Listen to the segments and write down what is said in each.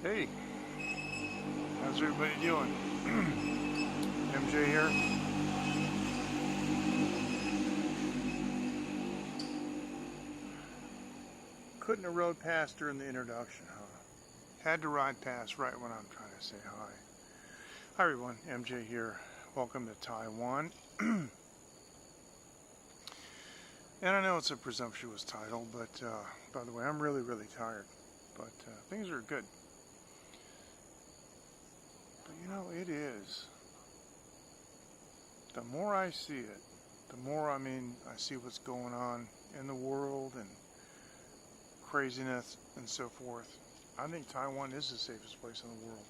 Hey, how's everybody doing? MJ here. Couldn't have rode past during the introduction, huh? Had to ride past right when I'm trying to say hi. Hi everyone, MJ here. Welcome to Taiwan. And I know it's a presumptuous title, but by the way, I'm really tired. But things are good. But you know, it is. The more I see it, the more I see what's going on in the world and craziness and so forth. I think Taiwan is the safest place in the world.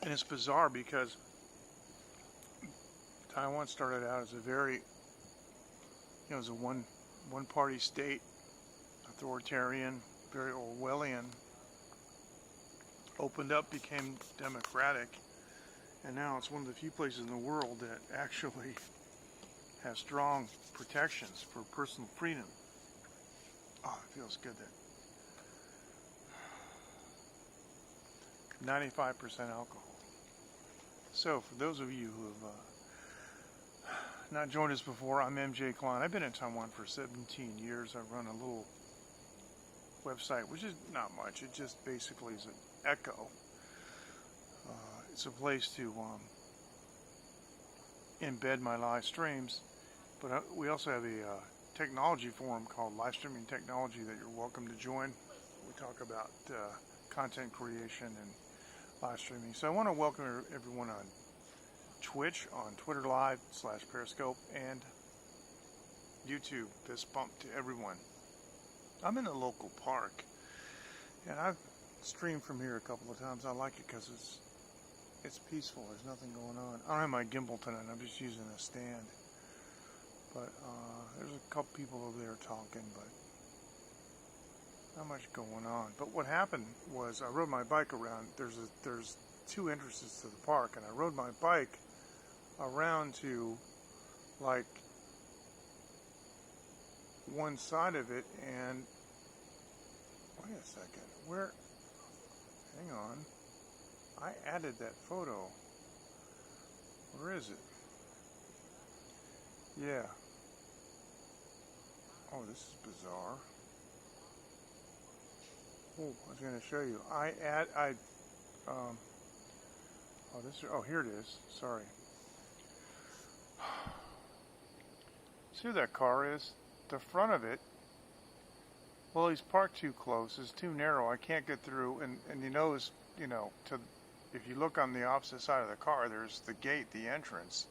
And it's bizarre because Taiwan started out as a very, as a one-party state, authoritarian, very Orwellian. Opened up, became democratic, and now it's one of the few places in the world that actually has strong protections for personal freedom. Oh, it feels good that 95% alcohol. So, for those of you who have not joined us before, I'm MJ Klein. I've been in Taiwan for 17 years. I run a little website, which is not much. It just basically is an echo. It's a place to embed my live streams, but we also have a technology forum called Live Streaming Technology that you're welcome to join. We talk about content creation and live streaming. So I want to welcome everyone on Twitch, on Twitter Live / Periscope, and YouTube. Fist bump to everyone. I'm in a local park, and I've streamed from here a couple of times. I like it because it's peaceful. There's nothing going on. I don't have my gimbal tonight. I'm just using a stand. But there's a couple people over there talking, but not much going on. But what happened was I rode my bike around. There's two entrances to the park, and I rode my bike around to like one side of it, and wait a second, hang on, I added that photo. Where is it? Yeah. Oh, this is bizarre. Oh, I was going to show you. Here it is. Sorry. See where that car is? The front of it, well, he's parked too close. It's too narrow. I can't get through. And if you look on the opposite side of the car, there's the gate, the entrance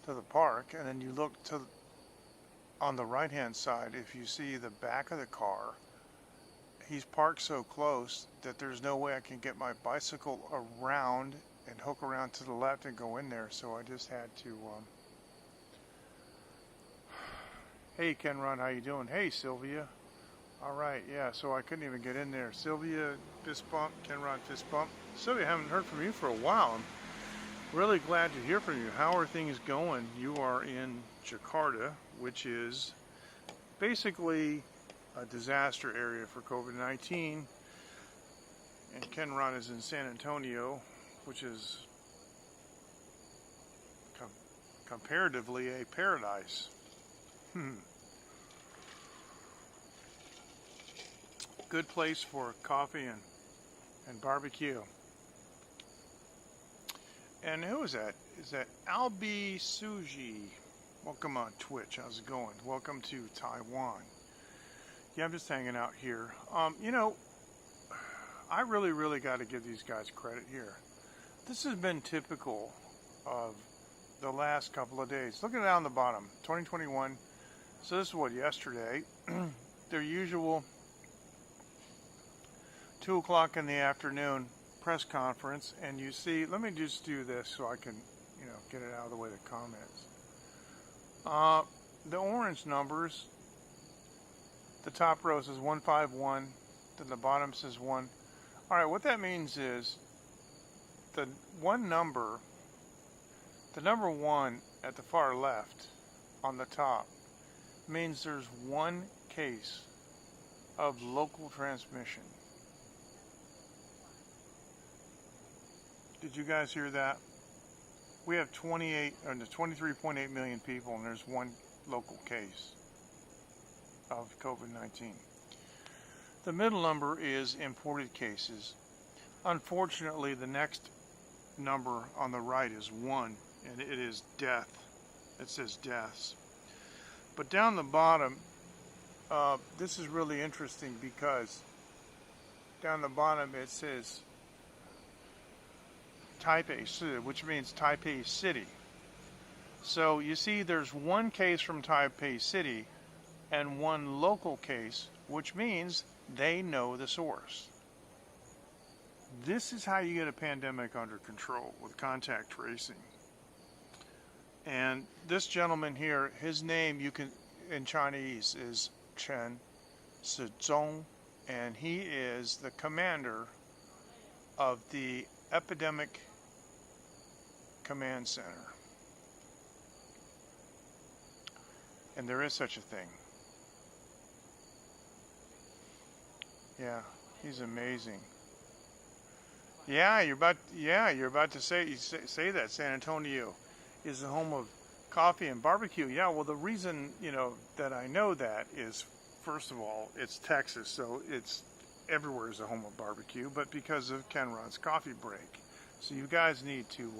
to the park. And then you look on the right-hand side, if you see the back of the car, he's parked so close that there's no way I can get my bicycle around and hook around to the left and go in there. So I just had to... Hey, Kenron, how you doing? Hey, Sylvia. All right, yeah, so I couldn't even get in there. Sylvia, fist bump. Kenron, fist bump. Sylvia, I haven't heard from you for a while. I'm really glad to hear from you. How are things going? You are in Jakarta, which is basically a disaster area for COVID-19. And Kenron is in San Antonio, which is comparatively a paradise. Good place for coffee and barbecue. And who is that? Is that Albi Suji? Welcome on Twitch. How's it going? Welcome to Taiwan. Yeah, I'm just hanging out here. I really got to give these guys credit here. This has been typical of the last couple of days. Look at it on the bottom, 2021. So this is what, yesterday, their usual 2 o'clock in the afternoon press conference, and you see, let me just do this so I can, get it out of the way, the comments. The orange numbers, the top row says 151, then the bottom says 1. All right, what that means is the number 1 at the far left on the top means there's one case of local transmission. Did you guys hear that? We have 23.8 million people, and there's one local case of COVID-19. The middle number is imported cases. Unfortunately, the next number on the right is 1, and it is death. It says deaths. But down the bottom, this is really interesting because down the bottom it says Taipei City, which means Taipei City. So you see there's one case from Taipei City and one local case, which means they know the source. This is how you get a pandemic under control, with contact tracing. And this gentleman here, his name in Chinese is Chen Sizhong, and he is the commander of the Epidemic Command Center. And there is such a thing. Yeah, he's amazing. Yeah, you're about to say that San Antonio is the home of coffee and barbecue. Yeah, well, the reason, that I know that is, first of all, it's Texas, so it's everywhere is a home of barbecue, but because of Ken Rod's Coffee Break. So you guys need to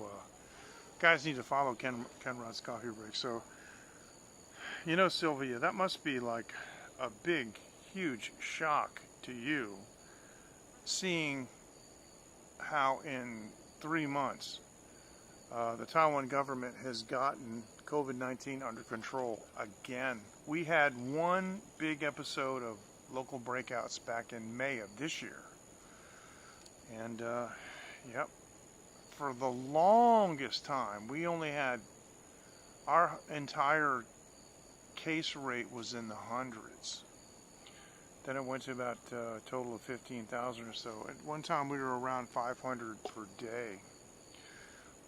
follow Ken Rod's Coffee Break. So, Sylvia, that must be like a big, huge shock to you, seeing how in 3 months the Taiwan government has gotten COVID-19 under control again. We had one big episode of local breakouts back in May of this year. And, for the longest time, we only had, our entire case rate was in the hundreds. Then it went to about a total of 15,000 or so. At one time, we were around 500 per day.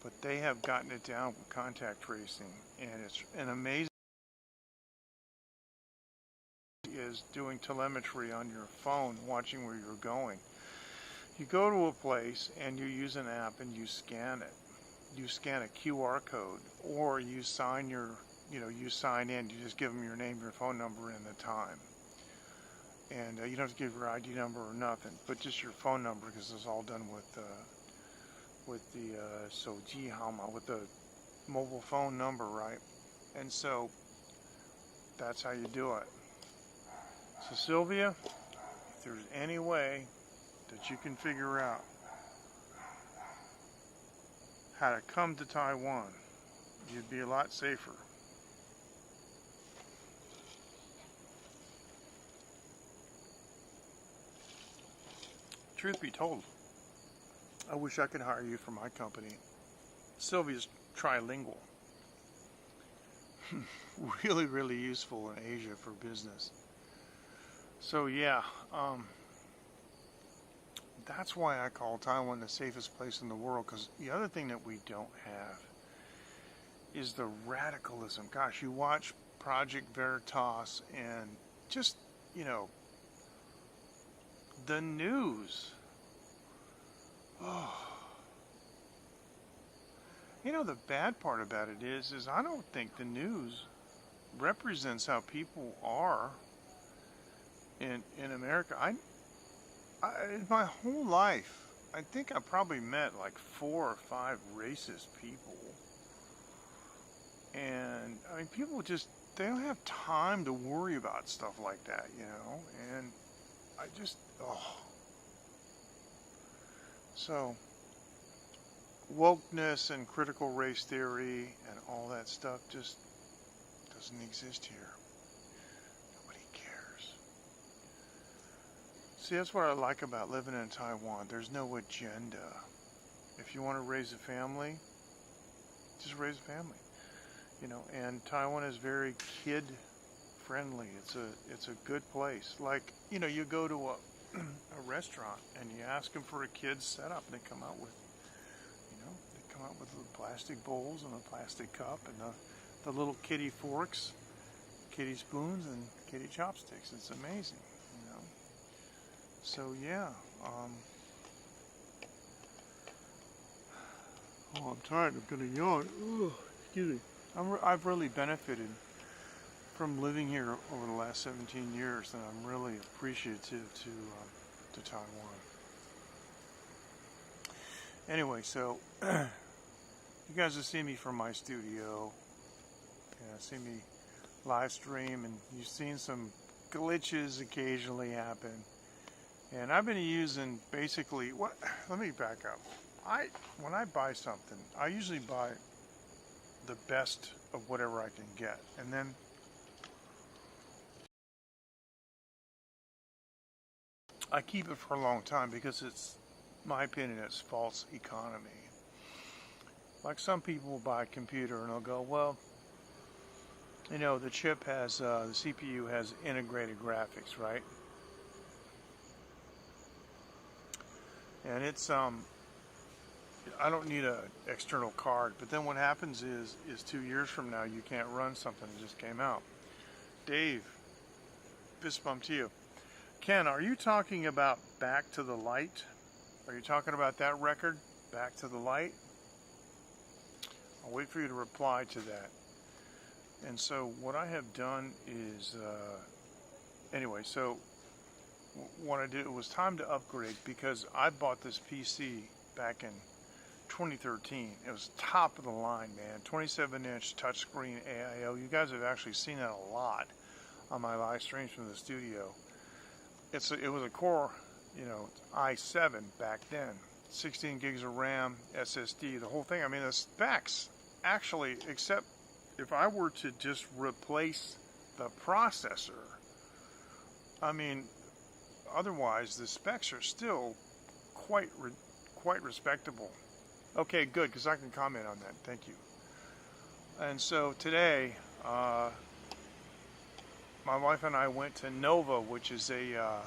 But they have gotten it down with contact tracing, and it's an amazing is doing telemetry on your phone, watching where you're going. You go to a place and you use an app and you scan it. You scan a QR code, or you sign you sign in. You just give them your name, your phone number, and the time. And you don't have to give your ID number or nothing, but just your phone number, because it's all done with the with the mobile phone number, right? And so that's how you do it. So Sylvia, if there's any way that you can figure out how to come to Taiwan, you'd be a lot safer. Truth be told, I wish I could hire you for my company. Sylvia's trilingual. Really, really useful in Asia for business. So yeah, that's why I call Taiwan the safest place in the world, because the other thing that we don't have is the radicalism. Gosh, you watch Project Veritas and just, the news. Oh. The bad part about it is I don't think the news represents how people are in America. I in my whole life, I think I probably met like 4 or 5 racist people. And I mean, people they don't have time to worry about stuff like that, and I just, So, wokeness and critical race theory and all that stuff just doesn't exist here. Nobody cares. See, that's what I like about living in Taiwan. There's no agenda. If you want to raise a family, just raise a family. And Taiwan is very kid friendly. It's a good place. Like, you go to a restaurant and you ask them for a kid's setup, and they come out with the plastic bowls and a plastic cup and the little kiddie forks, kiddie spoons, and kiddie chopsticks. It's amazing, So yeah, oh, I'm tired. I'm gonna yawn. Ooh, excuse me. I've really benefited from living here over the last 17 years, and I'm really appreciative to Taiwan. Anyway, so you guys have seen me from my studio, and see me live stream, and you've seen some glitches occasionally happen. And I've been using basically what? Let me back up. When I buy something, I usually buy the best of whatever I can get, and then I keep it for a long time because it's, my opinion, it's false economy. Like some people will buy a computer and they'll go, well, you know, the chip has, the CPU has integrated graphics, right? And it's, I don't need an external card. But then what happens is 2 years from now, you can't run something that just came out. Dave, fist bump to you. Ken, are you talking about Back to the Light? Are you talking about that record, Back to the Light? I'll wait for you to reply to that. And so what I have done is, anyway, so what I did, it was time to upgrade because I bought this PC back in 2013. It was top of the line, man. 27-inch touchscreen AIO. You guys have actually seen that a lot on my live streams from the studio. It was a Core, you know, i7 back then. 16 gigs of RAM, SSD, the whole thing. I mean, the specs actually, except if I were to just replace the processor, I mean, otherwise the specs are still quite respectable. Okay, good, because I can comment on that. Thank you. And so today, my wife and I went to Nova, which is a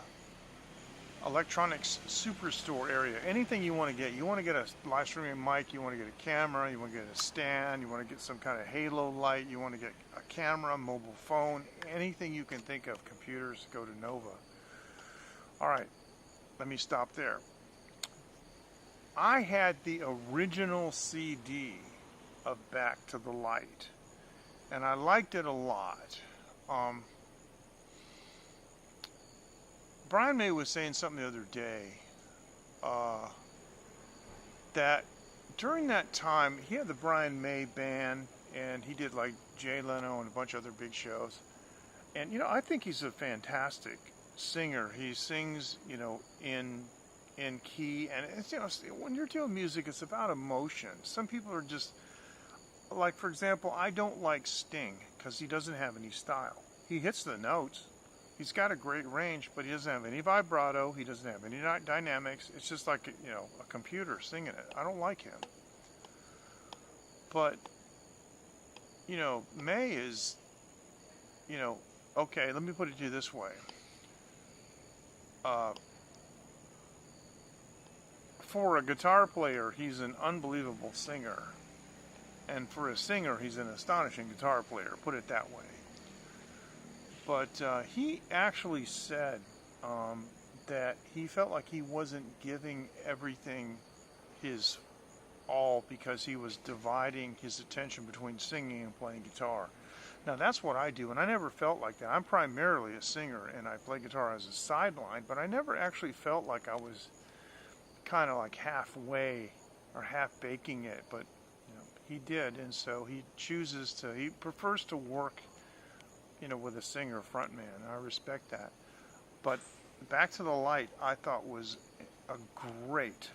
electronics superstore area. Anything you want to get. You want to get a live streaming mic, you want to get a camera, you want to get a stand, you want to get some kind of halo light, you want to get a camera, mobile phone, anything you can think of, computers, go to Nova. All right, let me stop there. I had the original CD of Back to the Light, and I liked it a lot. Brian May was saying something the other day that during that time he had the Brian May band, and he did like Jay Leno and a bunch of other big shows. And you know, I think he's a fantastic singer. He sings, you know, in key, and it's, you know, when you're doing music, it's about emotion. Some people are just like, for example, I don't like Sting because he doesn't have any style. He hits the notes. He's got a great range, but he doesn't have any vibrato. He doesn't have any dynamics. It's just like, you know, a computer singing it. I don't like him. But, you know, May is, you know, okay, let me put it to you this way. For a guitar player, he's an unbelievable singer. And for a singer, he's an astonishing guitar player, put it that way. But he actually said that he felt like he wasn't giving everything his all because he was dividing his attention between singing and playing guitar. Now that's what I do, and I never felt like that. I'm primarily a singer, and I play guitar as a sideline, but I never actually felt like I was kind of like halfway or half baking it, but you know, he did, and so he prefers to work, you know, with a singer frontman. I respect that. But Back to the Light, I thought was a great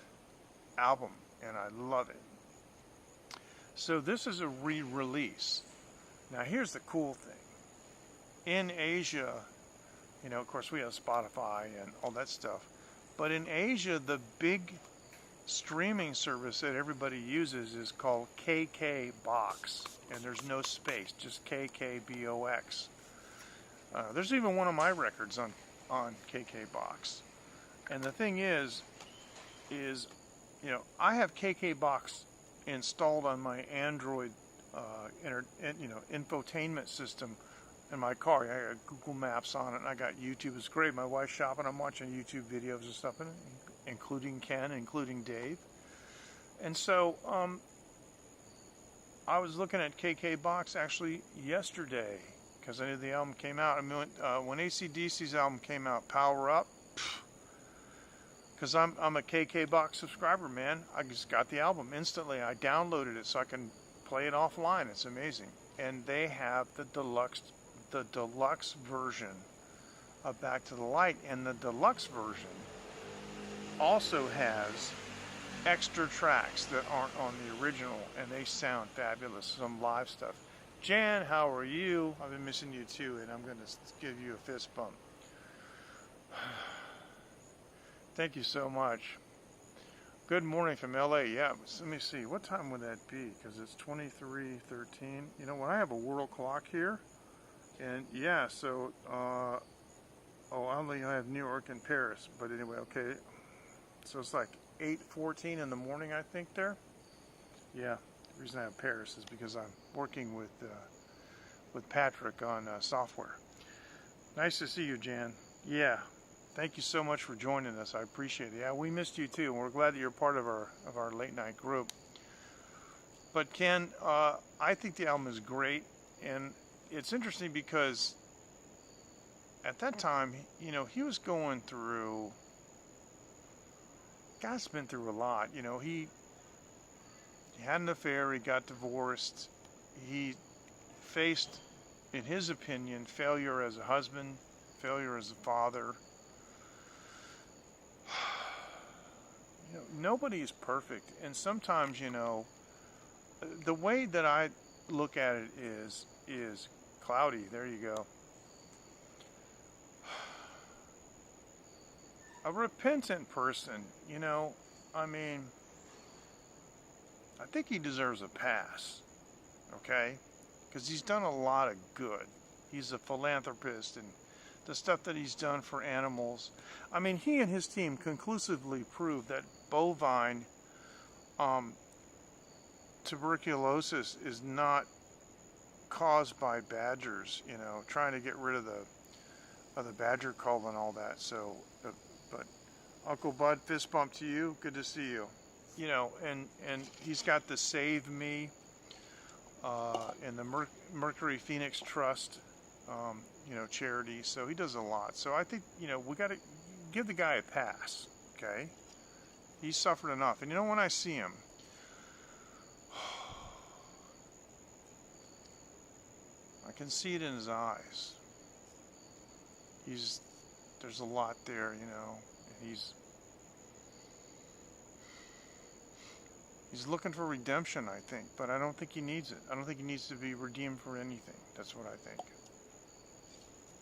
album, and I love it. So this is a re-release. Now here's the cool thing. In Asia, you know, of course we have Spotify and all that stuff, but in Asia, the big streaming service that everybody uses is called KKBox, and there's no space, just KKBOX. There's even one of my records on KKBox. And the thing is, you know, I have KKBox installed on my Android, infotainment system in my car. I got Google Maps on it, and I got YouTube. It's great. My wife's shopping. I'm watching YouTube videos and stuff, including Ken, including Dave. And so I was looking at KK Box actually yesterday because I knew the album came out. I mean, when AC/DC's album came out, Power Up, because I'm a KK Box subscriber, man. I just got the album instantly. I downloaded it so I can play it offline. It's amazing. And they have the deluxe version of Back to the Light, and the deluxe version also has extra tracks that aren't on the original, and they sound fabulous. Some live stuff. Jan, how are you? I've been missing you too, and I'm going to give you a fist bump. Thank you so much. Good morning from LA. Yeah, let me see. What time would that be? Because it's 23:13. You know, when I have a world clock here, and yeah, so, I only have New York and Paris. But anyway, okay. So it's like 8:14 in the morning, I think, there. Yeah, the reason I have Paris is because I'm working with Patrick on software. Nice to see you, Jan. Yeah. Thank you so much for joining us. I appreciate it. Yeah, we missed you too, and we're glad that you're part of our late night group. But Ken, I think the album is great, and it's interesting because at that time, you know, he was going through. Guy's been through a lot. You know, he had an affair. He got divorced. He faced, in his opinion, failure as a husband, failure as a father. You know, nobody is perfect, and sometimes, you know, the way that I look at it is cloudy. There you go. A repentant person, you know, I mean, I think he deserves a pass, okay? Because he's done a lot of good. He's a philanthropist, and the stuff that he's done for animals. I mean, he and his team conclusively proved that bovine tuberculosis is not caused by badgers, you know, trying to get rid of the badger cull and all that. So, but Uncle Bud, fist bump to you. Good to see you. You know, and he's got the Save Me and the Mercury Phoenix Trust, you know, charity. So he does a lot. So I think, you know, we got to give the guy a pass, okay? He's suffered enough. And you know, when I see him, I can see it in his eyes. There's a lot there, you know, and he's looking for redemption, I think, but I don't think he needs it. I don't think he needs to be redeemed for anything. That's what I think.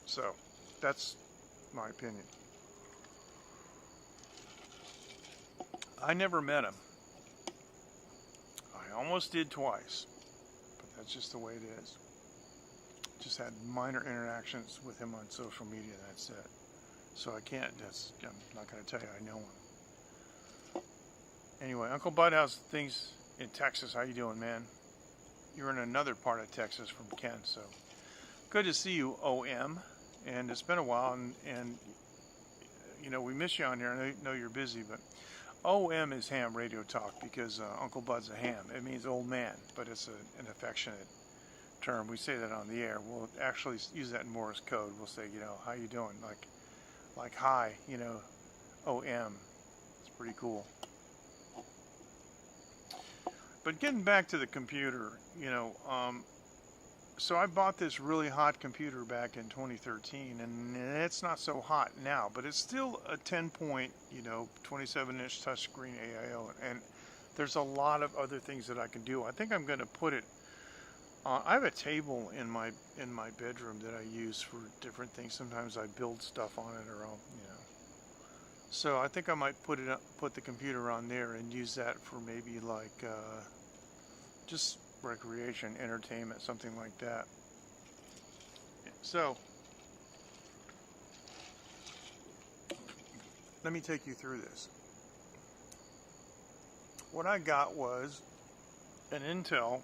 So, that's my opinion. I never met him. I almost did twice, but that's just the way it is. Just had minor interactions with him on social media, that's it. So I'm not going to tell you I know him. Anyway, Uncle Bud, how's things in Texas? How you doing, man? You're in another part of Texas from Ken, so good to see you, OM. And it's been a while, and you know, we miss you on here. I know you're busy, but OM is ham radio talk because Uncle Bud's a ham. It means old man, but it's an affectionate term. We say that on the air. We'll actually use that in Morse code. We'll say, you know, how you doing? Like hi, you know, OM. It's pretty cool. But getting back to the computer, you know, so I bought this really hot computer back in 2013, and it's not so hot now, but it's still a 10-point, you know, 27-inch touchscreen AIO, and there's a lot of other things that I can do. I think I'm going to put it. I have a table in my bedroom that I use for different things. Sometimes I build stuff on it, or I'll, you know. So I think I might put the computer on there and use that for maybe like just recreation, entertainment, something like that. So let me take you through this. What I got was an Intel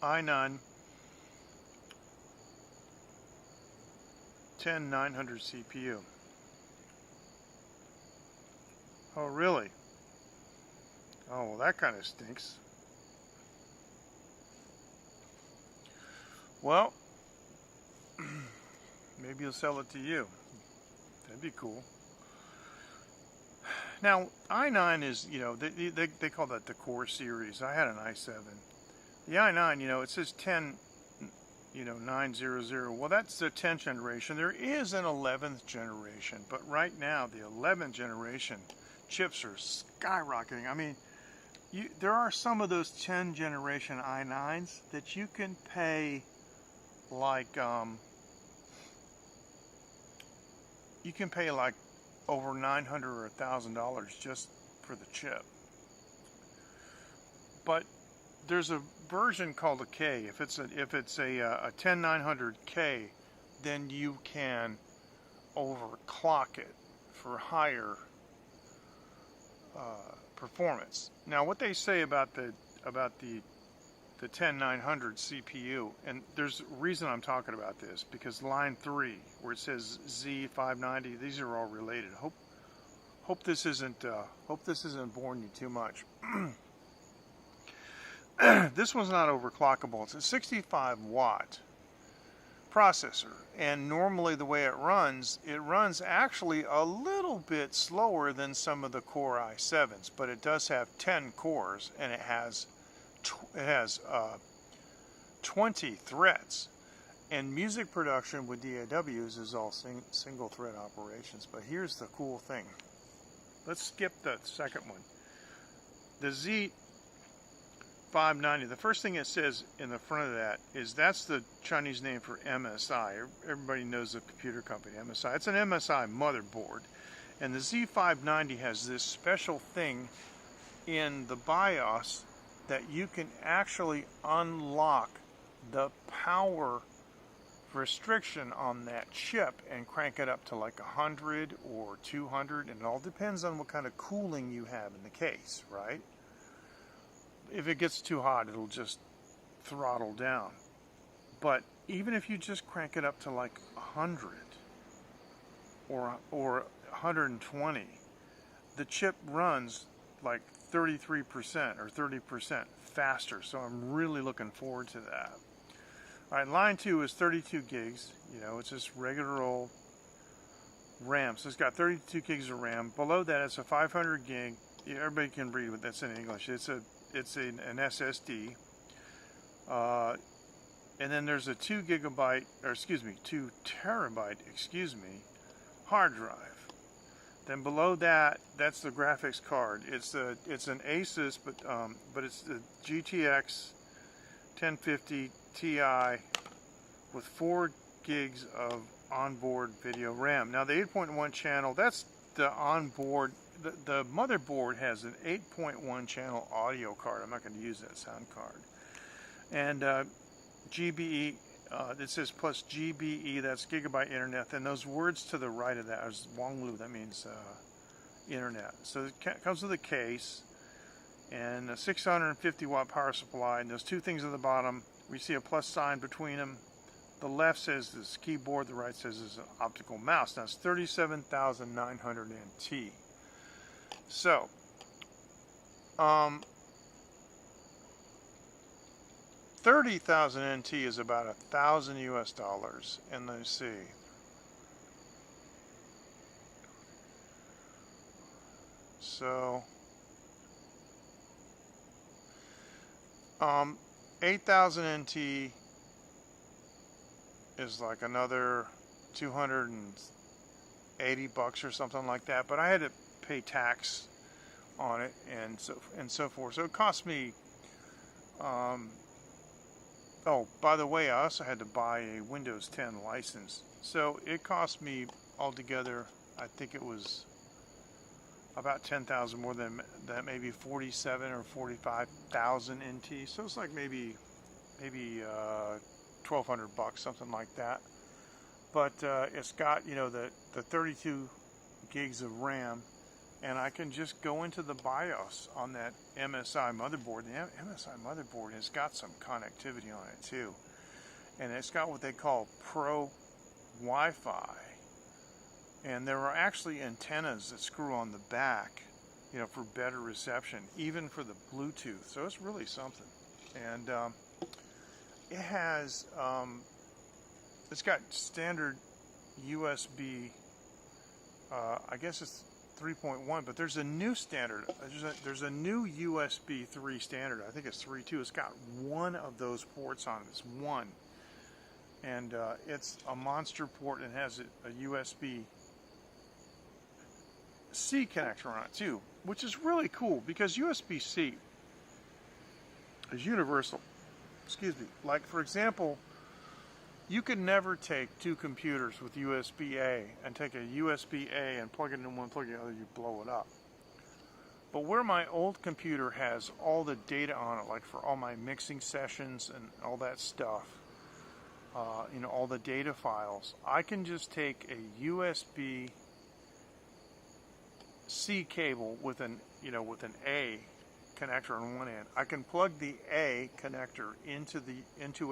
i9 10900 CPU. Oh, really? Oh, well, that kind of stinks. Well, maybe you'll sell it to you. That'd be cool. Now, i9 is, they call that the Core series. I had an i7. The i9, it says 10, 900. Well, that's the 10th generation. There is an 11th generation, but right now, the 11th generation chips are skyrocketing. I mean, there are some of those 10 generation i9s that you can pay like over $900 or $1,000 just for the chip. But there's a version called a K. If it's a 10900K, then you can overclock it for higher performance. Now, what they say about the 10900 CPU, and there's a reason I'm talking about this, because line 3, where it says Z590, these are all related. Hope this isn't boring you too much. This one's not overclockable. It's a 65 watt processor, and normally the way it runs actually a little bit slower than some of the Core i7s, but it does have 10 cores, and it has 20 threads. And music production with DAWs is all single thread operations. But here's the cool thing. Let's skip the second one. The Z590, the first thing it says in the front of that is that's the Chinese name for MSI. Everybody knows the computer company, MSI. It's an MSI motherboard. And the Z590 has this special thing in the BIOS that you can actually unlock the power restriction on that chip and crank it up to like 100 or 200, and it all depends on what kind of cooling you have in the case, right? If it gets too hot, it'll just throttle down. But even if you just crank it up to like 100 or 120, the chip runs like 33% or 30% faster, so I'm really looking forward to that. All right, line 2 is 32 gigs. It's just regular old RAM. So it's got 32 gigs of RAM. Below that, it's a 500 gig. Everybody can read what that's in English. It's an SSD. And then there's a 2 terabyte hard drive. Then below that, that's the graphics card. It's an Asus, but it's the GTX 1050 Ti with 4 gigs of onboard video RAM. Now the 8.1 channel, that's the onboard. The motherboard has an 8.1 channel audio card. I'm not going to use that sound card. And GBE, it says plus GBE, that's gigabyte internet. And those words to the right of that is Wanglu, that means internet. So it comes with a case and a 650 watt power supply. And those two things at the bottom, we see a plus sign between them. The left says this keyboard, the right says it's an optical mouse. Now it's 37,900 NT. So, 30,000 NT is about $1,000 US. And let's see. So, 8,000 NT is like another $280 or something like that. But I had to pay tax on it and so forth. So it cost me. Oh, by the way, I also had to buy a Windows 10 license. So it cost me altogether, I think it was about 10,000 more than that, maybe 47 or 45,000 NT. So it's like maybe $1,200, something like that. But it's got, the 32 gigs of RAM, and I can just go into the BIOS on that MSI motherboard. The MSI motherboard has got some connectivity on it too, and it's got what they call Pro Wi-Fi, and there are actually antennas that screw on the back, for better reception, even for the Bluetooth. So it's really something. And it has, it's got standard USB. I guess it's 3.1, but there's a new standard. There's a new USB 3 standard. I think it's 3.2. It's got one of those ports on it. It's one. And it's a monster port and has a USB-C connector on it too, which is really cool because USB-C is universal. Excuse me. Like, for example, you could never take two computers with USB-A and take a USB-A and plug it in one, plug it in the other, you blow it up. But where my old computer has all the data on it, like for all my mixing sessions and all that stuff, all the data files, I can just take a USB-C cable with an A connector on one end. I can plug the A connector into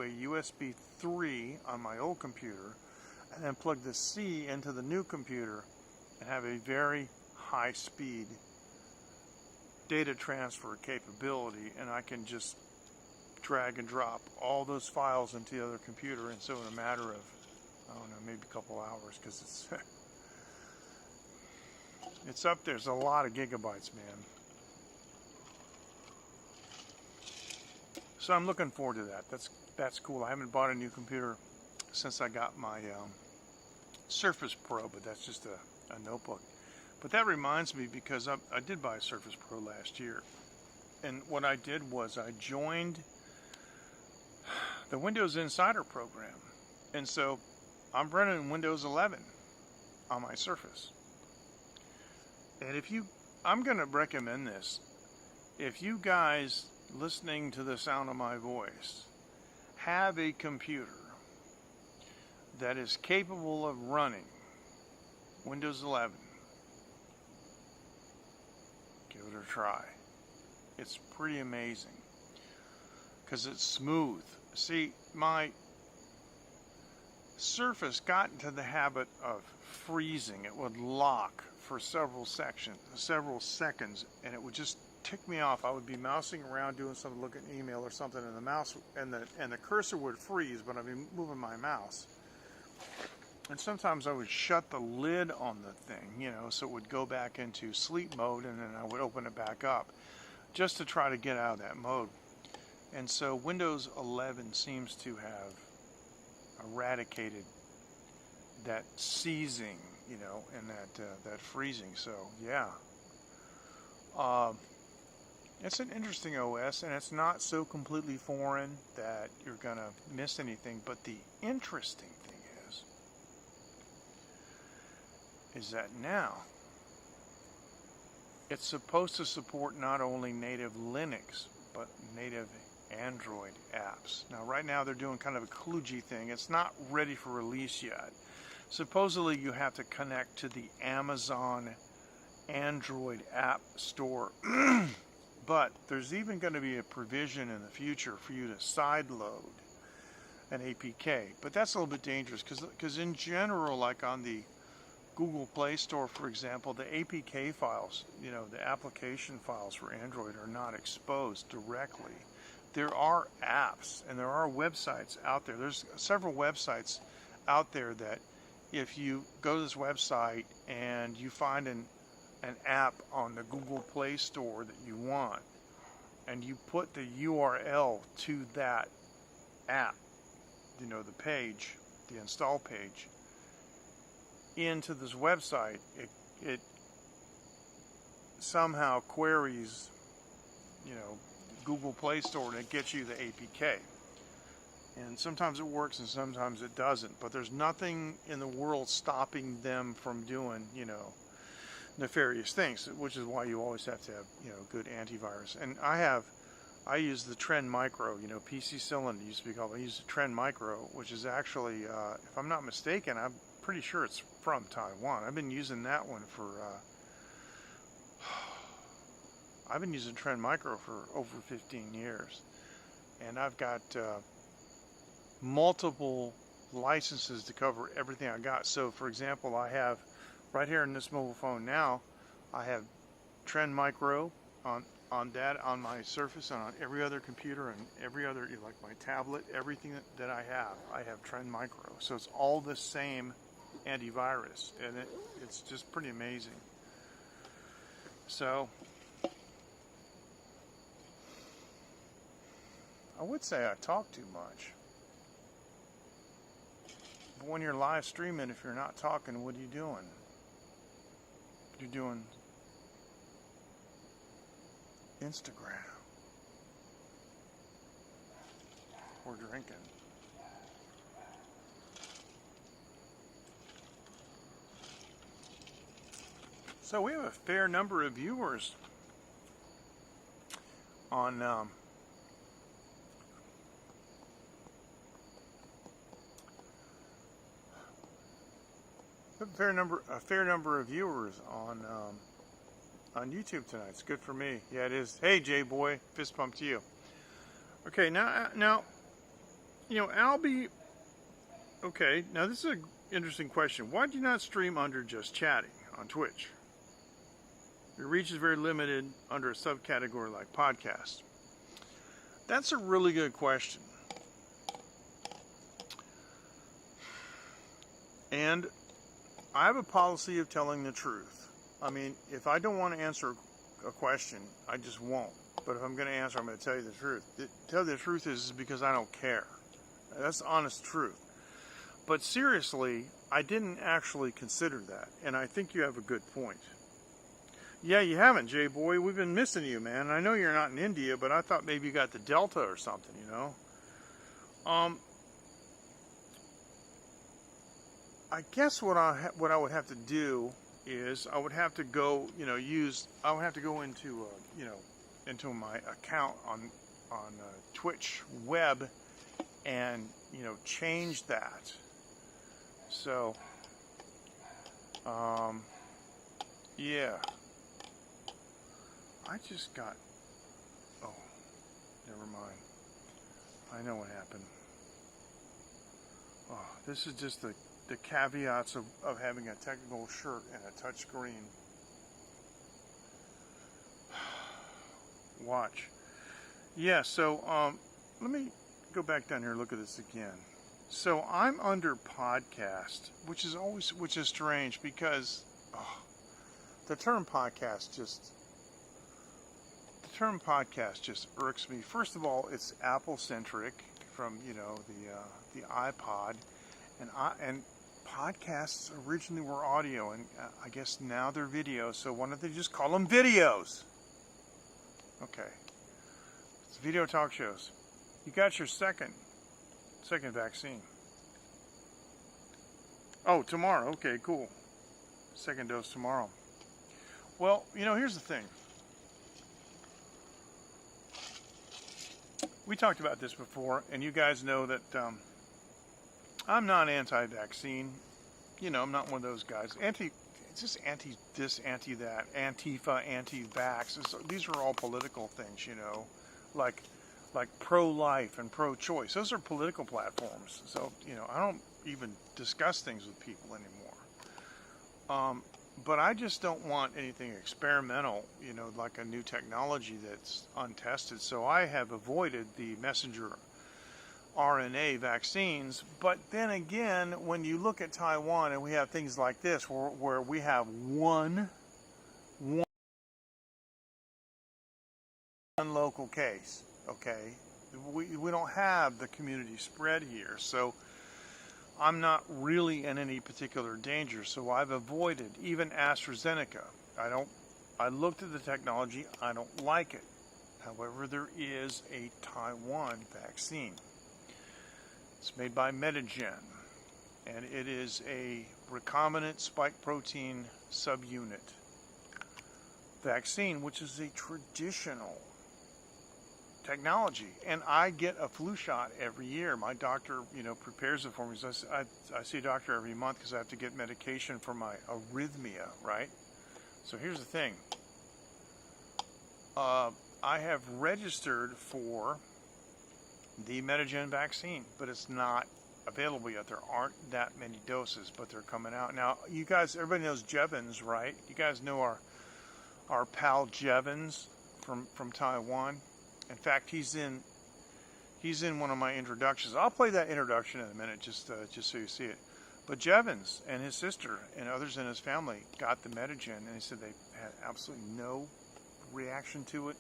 a USB 3 on my old computer, and then plug the C into the new computer and have a very high speed data transfer capability, and I can just drag and drop all those files into the other computer, and so in a matter of, I don't know, maybe a couple hours, because it's up there. There's a lot of gigabytes, man. So I'm looking forward to that. That's cool. I haven't bought a new computer since I got my Surface Pro, but that's just a notebook. But that reminds me, because I did buy a Surface Pro last year, and what I did was I joined the Windows Insider program, and so I'm running Windows 11 on my Surface. And I'm going to recommend this. If you guys listening to the sound of my voice have a computer that is capable of running Windows 11, give it a try. It's pretty amazing because it's smooth. See, my Surface got into the habit of freezing. It would lock for several seconds, and it would just tick me off. I would be mousing around doing something, looking at email or something, and the mouse and the cursor would freeze, but I'd be moving my mouse. And sometimes I would shut the lid on the thing, so it would go back into sleep mode, and then I would open it back up just to try to get out of that mode. And so Windows 11 seems to have eradicated that seizing, and that freezing. So yeah, it's an interesting OS, and it's not so completely foreign that you're gonna miss anything. But the interesting thing is that now it's supposed to support not only native Linux but native Android apps. Now right now they're doing kind of a kludgy thing. It's not ready for release yet. Supposedly you have to connect to the Amazon Android app store. But there's even going to be a provision in the future for you to sideload an APK. But that's a little bit dangerous because in general, like on the Google Play Store, for example, the APK files, the application files for Android are not exposed directly. There are apps and there are websites out there. There's several websites out there that if you go to this website and you find an app on the Google Play Store that you want, and you put the URL to that app, the page, the install page, into this website, it somehow queries, Google Play Store, and it gets you the APK. And sometimes it works and sometimes it doesn't, but there's nothing in the world stopping them from doing, nefarious things, which is why you always have to have, good antivirus. And I use the Trend Micro, PC Cylinder used to be called. I use the Trend Micro, which is actually, if I'm not mistaken, I'm pretty sure it's from Taiwan. I've been using that one for, I've been using Trend Micro for over 15 years. And I've got multiple licenses to cover everything I got. So for example, I have right here in this mobile phone now, I have Trend Micro on on my Surface and on every other computer and every other, like my tablet, everything that I have Trend Micro. So it's all the same antivirus, and it's just pretty amazing. So I would say I talk too much. But when you're live streaming, if you're not talking, what are you doing? You're doing Instagram or drinking. So we have a fair number of viewers on a fair number of viewers on YouTube tonight. It's good for me. Yeah, it is. Hey, Jay boy, fist bump to you. Okay, now, you know, Albie. Okay, now this is an interesting question. Why do you not stream under just chatting on Twitch? Your reach is very limited under a subcategory like podcast. That's a really good question. And I have a policy of telling the truth. I mean, if I don't want to answer a question, I just won't. But if I'm going to answer, I'm going to tell you the truth. Tell you the truth is because I don't care. That's the honest truth. But seriously, I didn't actually consider that. And I think you have a good point. Yeah, you haven't, Jay boy. We've been missing you, man. I know you're not in India, but I thought maybe you got the Delta or something, you know? I guess what I would have to do is I would have to go, I would have to go into, into my account on Twitch web and, change that. So, yeah. I just got, oh, never mind. I know what happened. Oh, this is just the caveats of having a technical shirt and a touch screen. Watch. Yeah, so let me go back down here and look at this again. So I'm under podcast, which is strange because the term podcast just irks me. First of all, it's Apple centric from the iPod, and podcasts originally were audio, and I guess now they're video. So why don't they just call them videos? Okay, it's video talk shows. You got your second vaccine. Oh, tomorrow. Okay, cool. Second dose tomorrow. Well, here's the thing. We talked about this before, and you guys know that I'm not anti-vaccine. I'm not one of those guys. It's just anti this, anti that, Antifa, anti-vax. These are all political things, like pro-life and pro-choice. Those are political platforms. So, I don't even discuss things with people anymore. But I just don't want anything experimental, like a new technology that's untested. So I have avoided the messenger RNA vaccines. But then again, when you look at Taiwan and we have things like this, where we have one local case, okay? We don't have the community spread here. So I'm not really in any particular danger, so I've avoided even AstraZeneca. I looked at the technology, I don't like it. However, there is a Taiwan vaccine. It's made by Medigen, and it is a recombinant spike protein subunit vaccine, which is a traditional technology. And I get a flu shot every year. My doctor, prepares it for me. So I see a doctor every month because I have to get medication for my arrhythmia, right? So here's the thing. I have registered for the Medigen vaccine, but it's not available yet. There aren't that many doses, but they're coming out. Now, you guys, everybody knows Jevons, right? You guys know our pal Jevons from Taiwan. In fact, he's in one of my introductions. I'll play that introduction in a minute, just so you see it. But Jevons and his sister and others in his family got the Medigen, and he said they had absolutely no reaction to it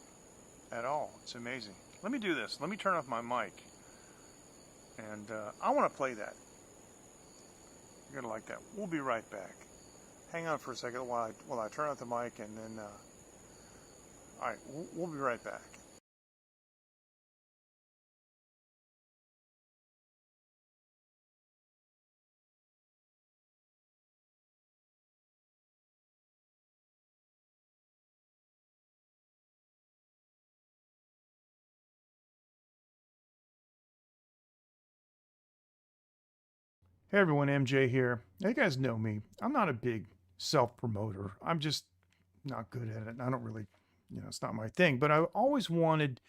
at all. It's amazing. Let me do this. Let me turn off my mic, and I want to play that. You're gonna like that. We'll be right back. Hang on for a second while I turn off the mic, and then all right, we'll be right back. Hey everyone, MJ here. Now, you guys know me. I'm not a big self-promoter. I'm just not good at it. I don't really, it's not my thing. But I always wanted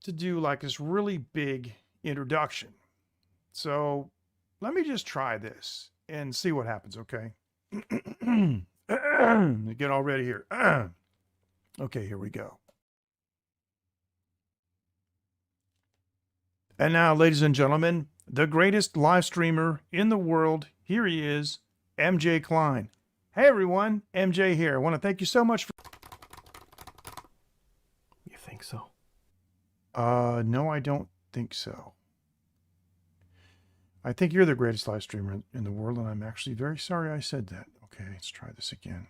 to do like this really big introduction. So let me just try this and see what happens, okay? Get all ready here. Okay, here we go. And now, ladies and gentlemen, the greatest live streamer in the world. Here he is, MJ Klein. Hey everyone, MJ here. I want to thank you so much for... You think so? No, I don't think so. I think you're the greatest live streamer in the world, and I'm actually very sorry I said that. Okay, let's try this again.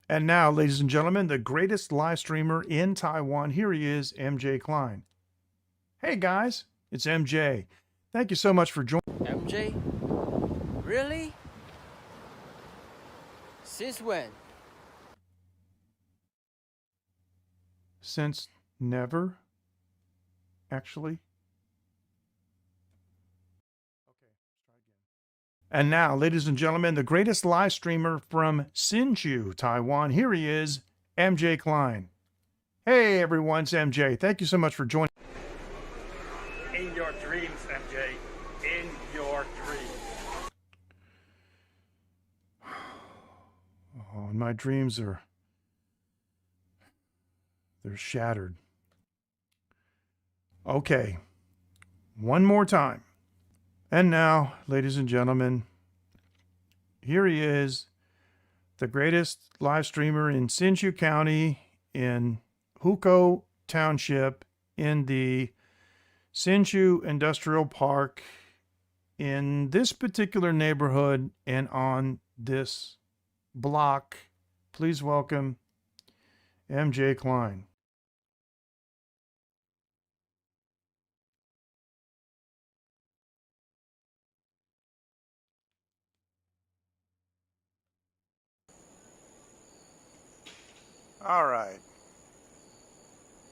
And now, ladies and gentlemen, the greatest live streamer in Taiwan. Here he is, MJ Klein. Hey guys, it's MJ. Thank you so much for joining. MJ? Really? Since when? Since never, actually. Okay, let's try again. And now, ladies and gentlemen, the greatest live streamer from Hsinchu, Taiwan. Here he is, MJ Klein. Hey everyone, it's MJ. Thank you so much for joining. In your dreams, MJ. In your dreams. Oh, and my dreams they're shattered. Okay, one more time. And now, ladies and gentlemen, here he is, the greatest live streamer in Hsinchu County, in Hukou Township, in the Hsinchu Industrial Park, in this particular neighborhood and on this block. Please welcome MJ Klein. All right.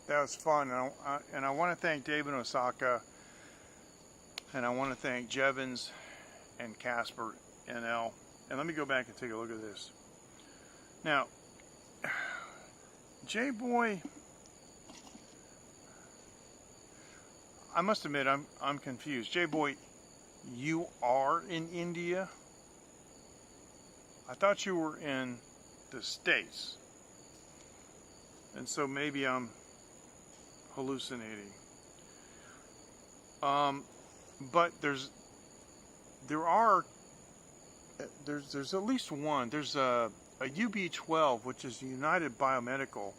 That was fun. And I want to thank David Osaka, and I want to thank Jevons and Casper NL. And let me go back and take a look at this. Now, J-Boy, I must admit I'm confused. J-Boy, you are in India? I thought you were in the States. And so maybe I'm hallucinating. But there's at least one. There's a UB12, which is United Biomedical.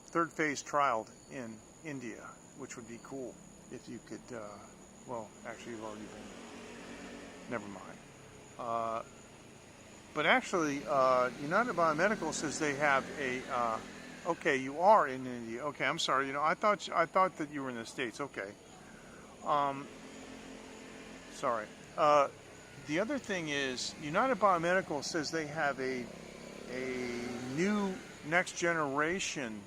Third phase trial in India, which would be cool if you could, well, actually you've already been, never mind. But actually, United Biomedical says they have a, okay, you are in India. Okay, I'm sorry, I thought that you were in the States, okay. Sorry. The other thing is, United Biomedical says they have a new next generation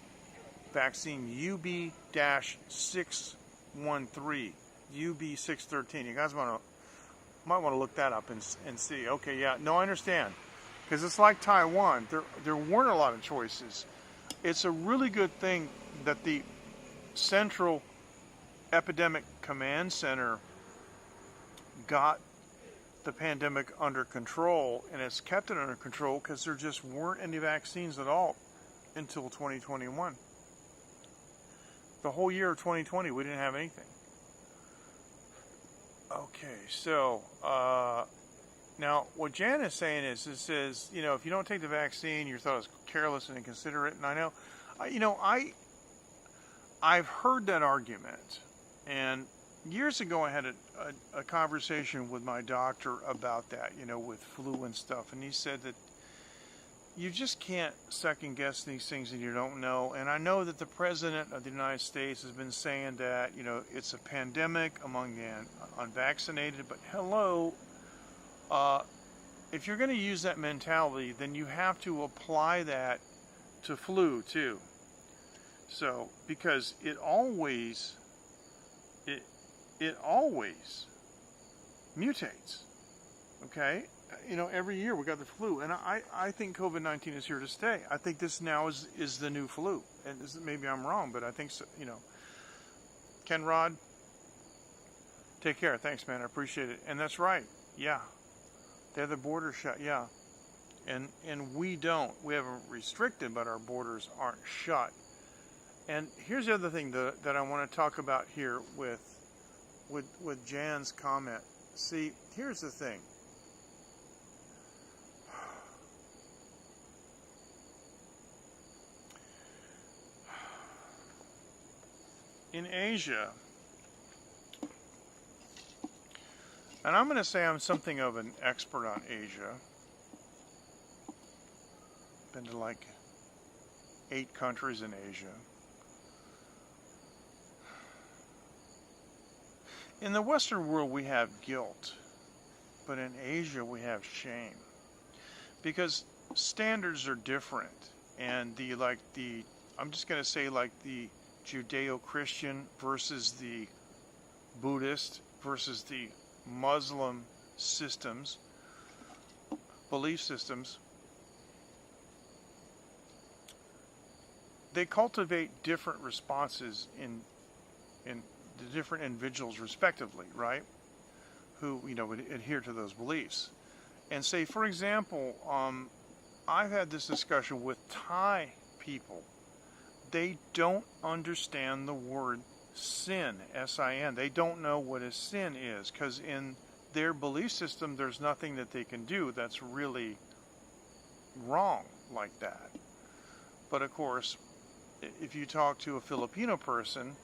vaccine, UB-613, UB-613. You guys might want to look that up and see. Okay, yeah, no, I understand, because it's like Taiwan. There weren't a lot of choices. it's a really good thing that the Central Epidemic Command Center got the pandemic under control, and it's kept it under control because there just weren't any vaccines at all until 2021. The whole year of 2020, we didn't have anything. Okay, so now what Jan is saying is, it says, you know, if you don't take the vaccine, you're thought as careless and inconsiderate. And I know, I've heard that argument, and years ago I had a conversation with my doctor about that, you know, with flu and stuff, and he said that you just can't second guess these things and you don't know. And I know that the President of the United States has been saying that, you know, it's a pandemic among the unvaccinated, but hello, if you're going to use that mentality, then you have to apply that to flu too. So, because it always mutates, okay? You know, every year we got the flu, and I think COVID-19 is here to stay. I think this now is the new flu, and maybe I'm wrong, but I think so, you know. Ken Rod, take care. Thanks, man. I appreciate it. And that's right. Yeah, they have the border shut. Yeah, and we don't. We haven't restricted, but our borders aren't shut. And here's the other thing that I want to talk about here with Jan's comment. See, here's the thing. In Asia, and I'm going to say I'm something of an expert on Asia. Been to like 8 countries in Asia. In the Western world, we have guilt, but in Asia, we have shame, because standards are different, and I'm just going to say, like, the Judeo-Christian versus the Buddhist versus the Muslim systems, belief systems, they cultivate different responses in the different individuals respectively, right? Who, you know, would adhere to those beliefs. And say, for example, I've had this discussion with Thai people. They don't understand the word sin, S-I-N. They don't know what a sin is, because in their belief system, there's nothing that they can do that's really wrong like that. But of course, if you talk to a Filipino person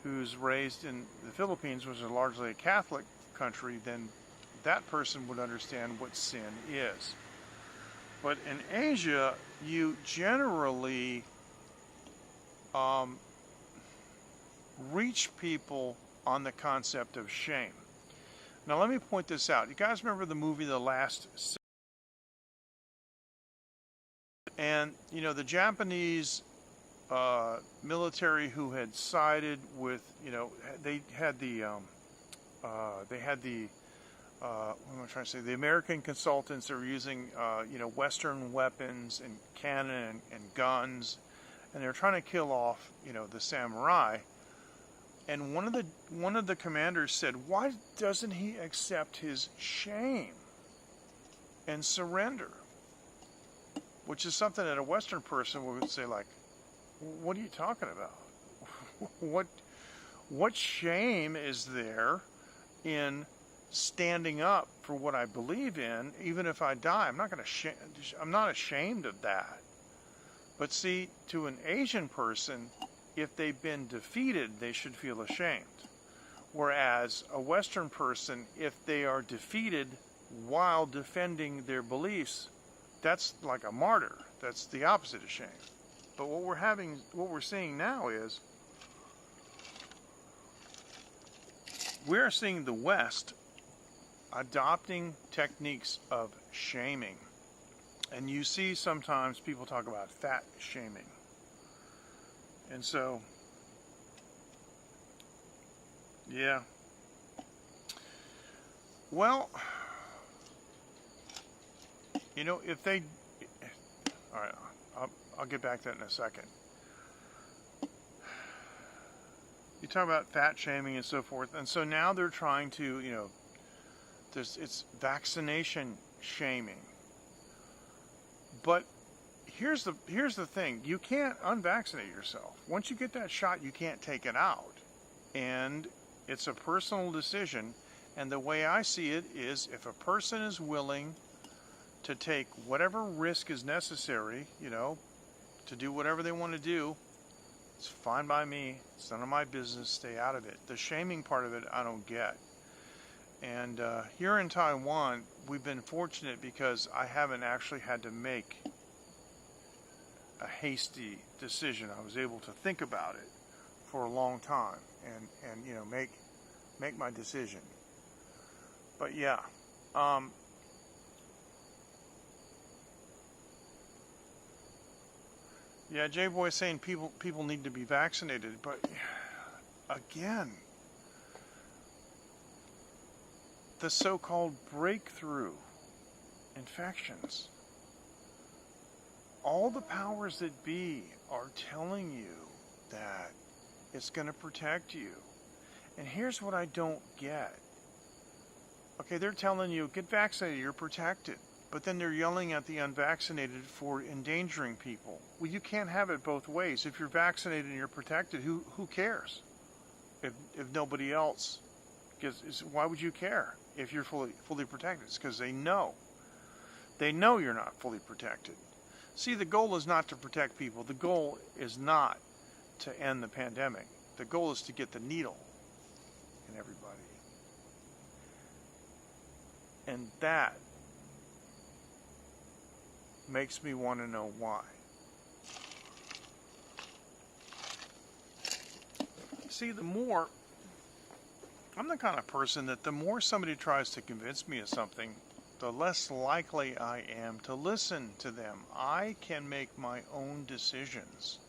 who's raised in the Philippines, which is largely a Catholic country, then that person would understand what sin is. But in Asia, you generally reach people on the concept of shame. Now let me point this out. You guys remember the movie The Last Samurai? And you know, the Japanese military who had sided with, you know, they had the what am I trying to say? The American consultants that were using, you know, Western weapons and cannon and guns, and they were trying to kill off, you know, the samurai. And one of the commanders said, "Why doesn't he accept his shame and surrender?" Which is something that a Western person would say, like, "What are you talking about? What shame is there in standing up for what I believe in, even if I die? I'm not ashamed of that." But see, to an Asian person, if they've been defeated, they should feel ashamed. Whereas a Western person, if they are defeated while defending their beliefs, that's like a martyr. That's the opposite of shame. But what we're seeing now is we're seeing the West adopting techniques of shaming. And you see sometimes people talk about fat shaming. And so, yeah. Well, you know, if they, all right, I'll get back to that in a second. You talk about fat shaming and so forth, and so now they're trying to, it's vaccination shaming. But here's the thing: you can't unvaccinate yourself. Once you get that shot, you can't take it out, and it's a personal decision. And the way I see it is, if a person is willing to take whatever risk is necessary, to do whatever they want to do, it's fine by me. It's none of my business. Stay out of it. The shaming part of it, I don't get. And here in Taiwan, we've been fortunate because I haven't actually had to make a hasty decision. I was able to think about it for a long time and make my decision. But yeah, J-Boy is saying people need to be vaccinated, but again, the so-called breakthrough infections, all the powers that be are telling you that it's going to protect you. And here's what I don't get. Okay, they're telling you, get vaccinated, you're protected. But then they're yelling at the unvaccinated for endangering people. Well, you can't have it both ways. If you're vaccinated and you're protected, who cares? If nobody else gets, why would you care if you're fully protected? It's because they know. They know you're not fully protected. See, the goal is not to protect people. The goal is not to end the pandemic. The goal is to get the needle in everybody. And that makes me want to know why. See, I'm the kind of person that the more somebody tries to convince me of something, the less likely I am to listen to them. I can make my own decisions.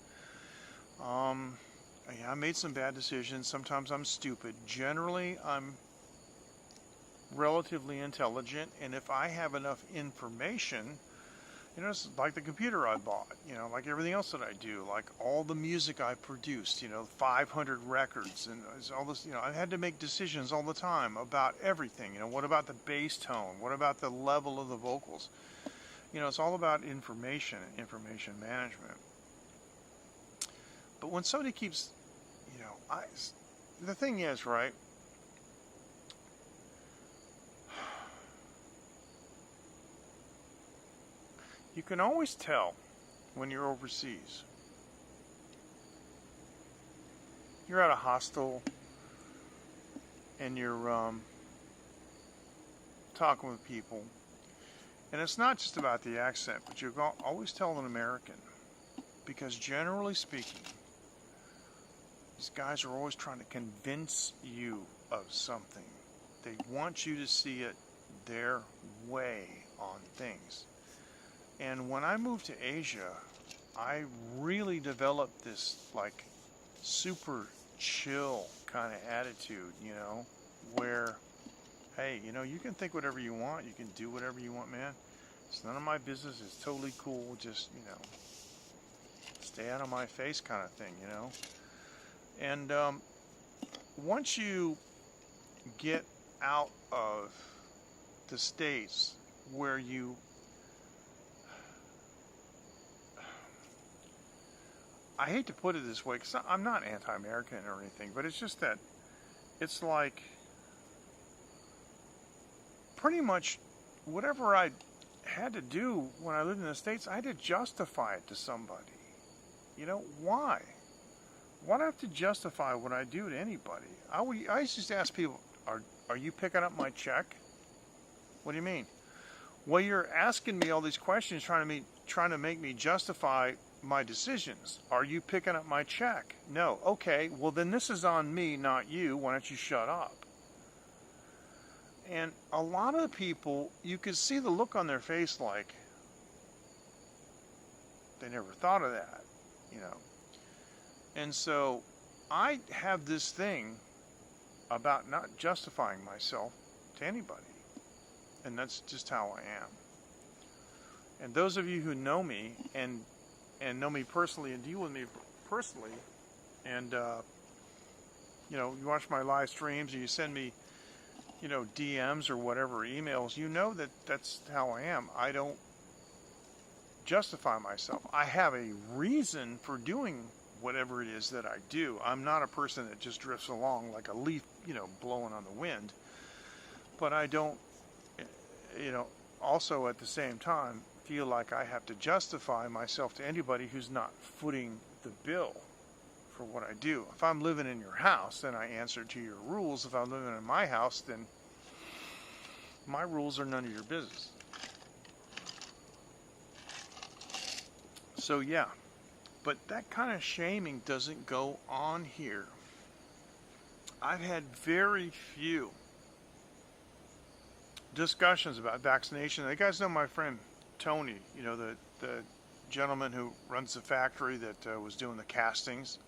I made some bad decisions. Sometimes I'm stupid. Generally, I'm relatively intelligent, and if I have enough information, it's like the computer I bought, like everything else that I do, like all the music I produced, 500 records and all this, I had to make decisions all the time about everything. What about the bass tone? What about the level of the vocals? It's all about information management. But when somebody keeps, the thing is, right? You can always tell when you're overseas. You're at a hostel and you're talking with people. And it's not just about the accent, but you can always tell an American. Because generally speaking, these guys are always trying to convince you of something. They want you to see it their way on things. And when I moved to Asia, I really developed this super chill kind of attitude, where, hey, you can think whatever you want, you can do whatever you want, man. It's none of my business, it's totally cool, just, stay out of my face kind of thing, And once you get out of the States where I hate to put it this way, because I'm not anti-American or anything, but it's just that it's like pretty much whatever I had to do when I lived in the States, I had to justify it to somebody. Why? Why do I have to justify what I do to anybody? I used to just ask people, are you picking up my check? What do you mean? Well, you're asking me all these questions trying to make me justify my decisions. Are you picking up my check? No. Okay, well then this is on me, not you. Why don't you shut up? And a lot of the people, you could see the look on their face like they never thought of that, And so I have this thing about not justifying myself to anybody. And that's just how I am. And those of you who know me and and know me personally and deal with me personally, and you watch my live streams and you send me, DMs or whatever, emails, that that's how I am. I don't justify myself. I have a reason for doing whatever it is that I do. I'm not a person that just drifts along like a leaf, blowing on the wind. But I don't, also at the same time, feel like I have to justify myself to anybody who's not footing the bill for what I do. If I'm living in your house, then I answer to your rules. If I'm living in my house, then my rules are none of your business. So yeah, but that kind of shaming doesn't go on here. I've had very few discussions about vaccination. You guys know my friend Tony, the gentleman who runs the factory that was doing the castings,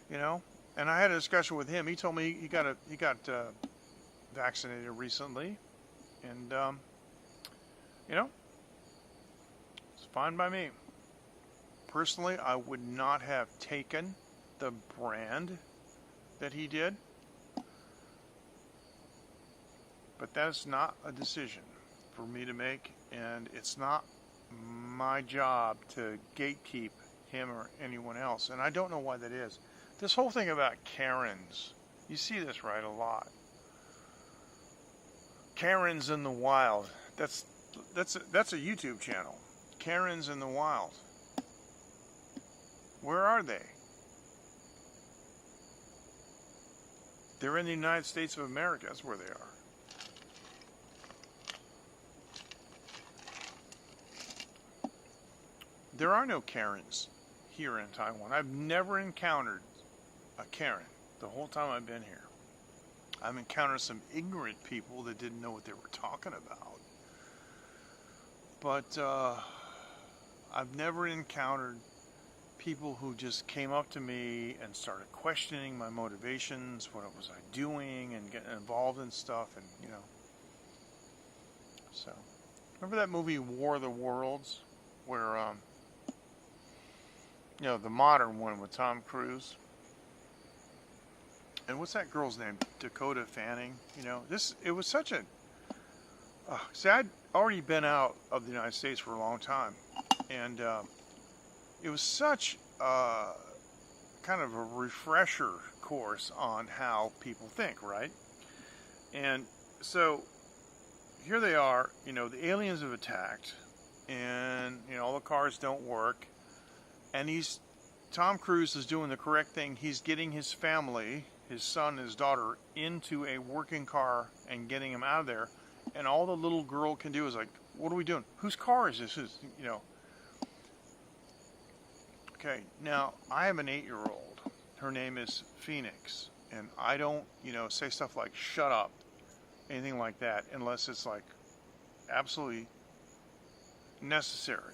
and I had a discussion with him. He told me he got vaccinated recently, and it's fine by me. Personally, I would not have taken the brand that he did, but that's not a decision for me to make, and it's not my job to gatekeep him or anyone else, and I don't know why that is. This whole thing about Karens, you see this, right, a lot. Karens in the Wild. That's a YouTube channel. Karens in the Wild. Where are they? They're in the United States of America. That's where they are. There are no Karens here in Taiwan. I've never encountered a Karen the whole time I've been here. I've encountered some ignorant people that didn't know what they were talking about. But I've never encountered people who just came up to me and started questioning my motivations, what was I doing, and getting involved in stuff, and so remember that movie War of the Worlds, where the modern one with Tom Cruise, and what's that girl's name, Dakota Fanning? It was such a see, I'd already been out of the United States for a long time, and it was such kind of a refresher course on how people think, right? And so here they are, the aliens have attacked, and all the cars don't work, and Tom Cruise is doing the correct thing. He's getting his family, his son, his daughter, into a working car and getting him out of there, and all the little girl can do is like, what are we doing? Whose car is this? Okay, now I have an 8-year-old. Her name is Phoenix, and I don't, say stuff like "shut up," anything like that, unless it's like absolutely necessary.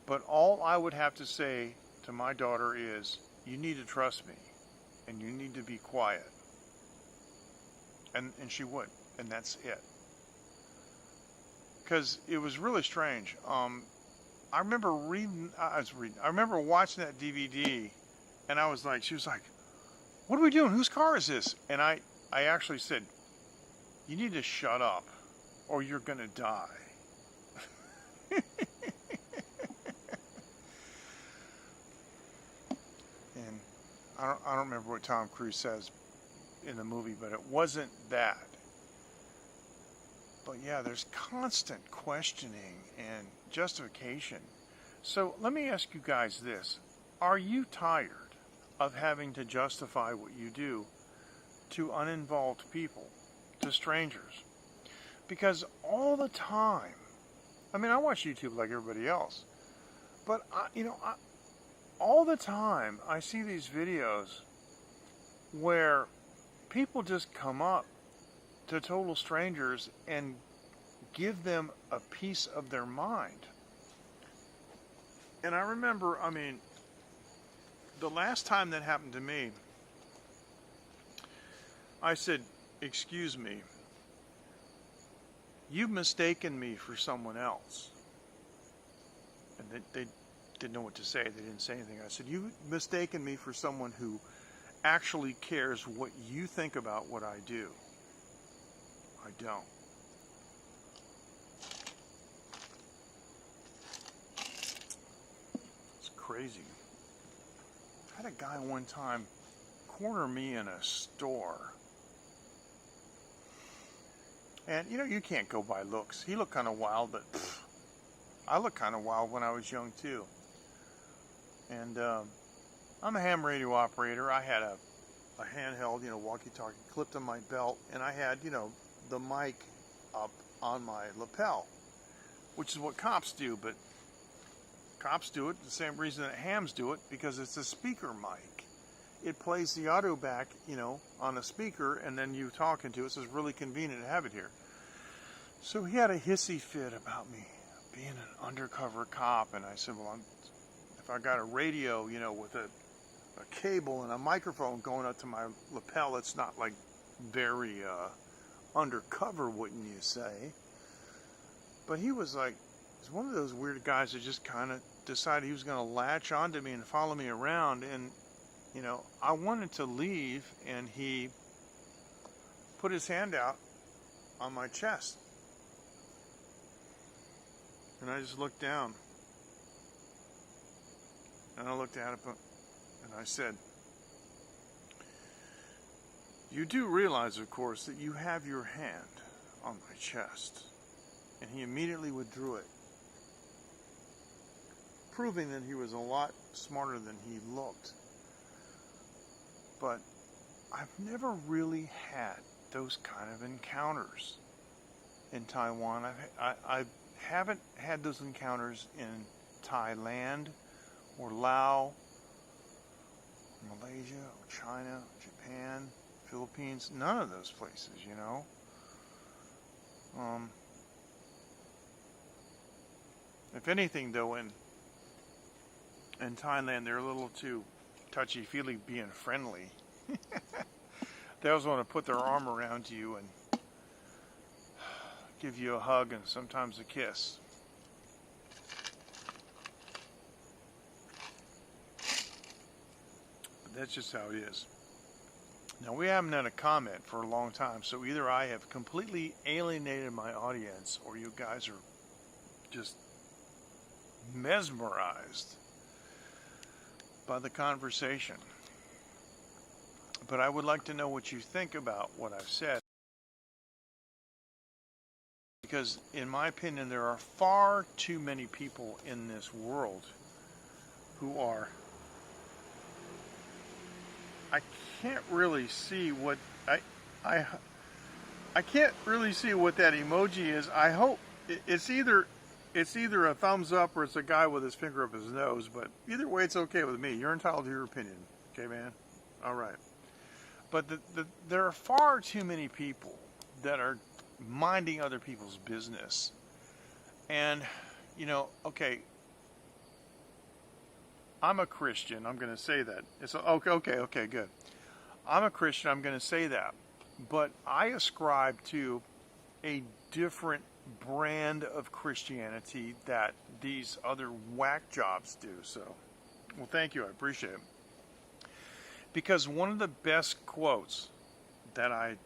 But all I would have to say to my daughter is, "You need to trust me, and you need to be quiet," and she would, and that's it. Because it was really strange. I remember I remember watching that DVD, and I was like, she was like, "What are we doing? Whose car is this?" And I actually said, "You need to shut up, or you're gonna die." And I don't remember what Tom Cruise says in the movie, but it wasn't that. But yeah, there's constant questioning and justification. So let me ask you guys this. Are you tired of having to justify what you do to uninvolved people, to strangers? Because all the time, I watch YouTube like everybody else, but all the time I see these videos where people just come up to total strangers and give them a piece of their mind. And I remember, the last time that happened to me, I said, "Excuse me, you've mistaken me for someone else." And didn't know what to say. They didn't say anything. I said, "You've mistaken me for someone who actually cares what you think about what I do. I don't." It's crazy. I had a guy one time corner me in a store. And, you know, you can't go by looks. He looked kind of wild, but I looked kind of wild when I was young, too. And I'm a ham radio operator. I had a handheld, you know, walkie-talkie clipped on my belt, and I had, you know, the mic up on my lapel, which is what cops do, but cops do it the same reason that hams do it, because it's a speaker mic. It plays the audio back, you know, on a speaker, and then you talk into it, so it's really convenient to have it here. So he had a hissy fit about me being an undercover cop, and I said, well, if I got a radio, you know, with a cable and a microphone going up to my lapel, it's not like very undercover, wouldn't you say? But he was like, he's one of those weird guys that just kind of decided he was going to latch onto me and follow me around. And, you know, I wanted to leave, and he put his hand out on my chest. And I just looked down. And I looked at it, and I said, "You do realize, of course, that you have your hand on my chest." And he immediately withdrew it, proving that he was a lot smarter than he looked. But I've never really had those kind of encounters in Taiwan. I haven't had those encounters in Thailand or Laos, Malaysia, or China, Japan, Philippines. None of those places, you know. If anything, though, in Thailand, they're a little too touchy-feely being friendly. They always want to put their arm around you and give you a hug and sometimes a kiss. But that's just how it is. Now, we haven't had a comment for a long time, so either I have completely alienated my audience, or you guys are just mesmerized by the conversation. But I would like to know what you think about what I've said, because in my opinion there are far too many people in this world who are, I can't really see what I can't really see what that emoji is. I hope it's either a thumbs up or it's a guy with his finger up his nose, but either way it's okay with me. You're entitled to your opinion. Okay, man? All right. But there are far too many people that are minding other people's business. And, you know, okay, I'm a Christian. I'm going to say that. It's okay, good. I'm a Christian. I'm going to say that. But I ascribe to a different brand of Christianity that these other whack jobs do. So, well, thank you. I appreciate it. Because one of the best quotes that I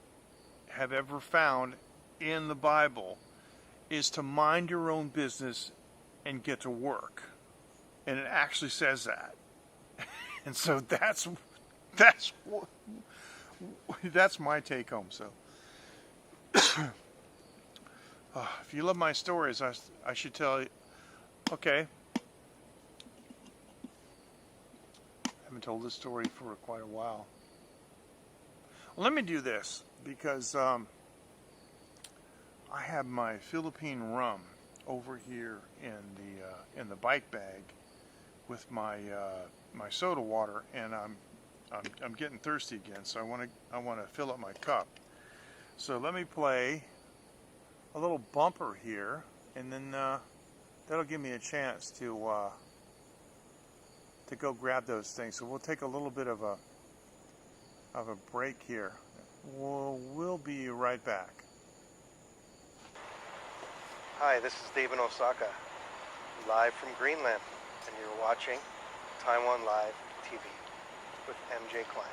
have ever found in the Bible is to mind your own business and get to work. And it actually says that. And so that's my take home. So if you love my stories, I should tell you. Okay. I haven't told this story for quite a while. Well, let me do this, because I have my Philippine rum over here in the bike bag with my my soda water, and I'm getting thirsty again, so I want to fill up my cup. So let me play a little bumper here, and then that'll give me a chance to go grab those things. So we'll take a little bit of a break here. We'll be right back. Hi, this is Dave in Osaka, live from Greenland. and you're watching Taiwan Live TV with MJ Klein.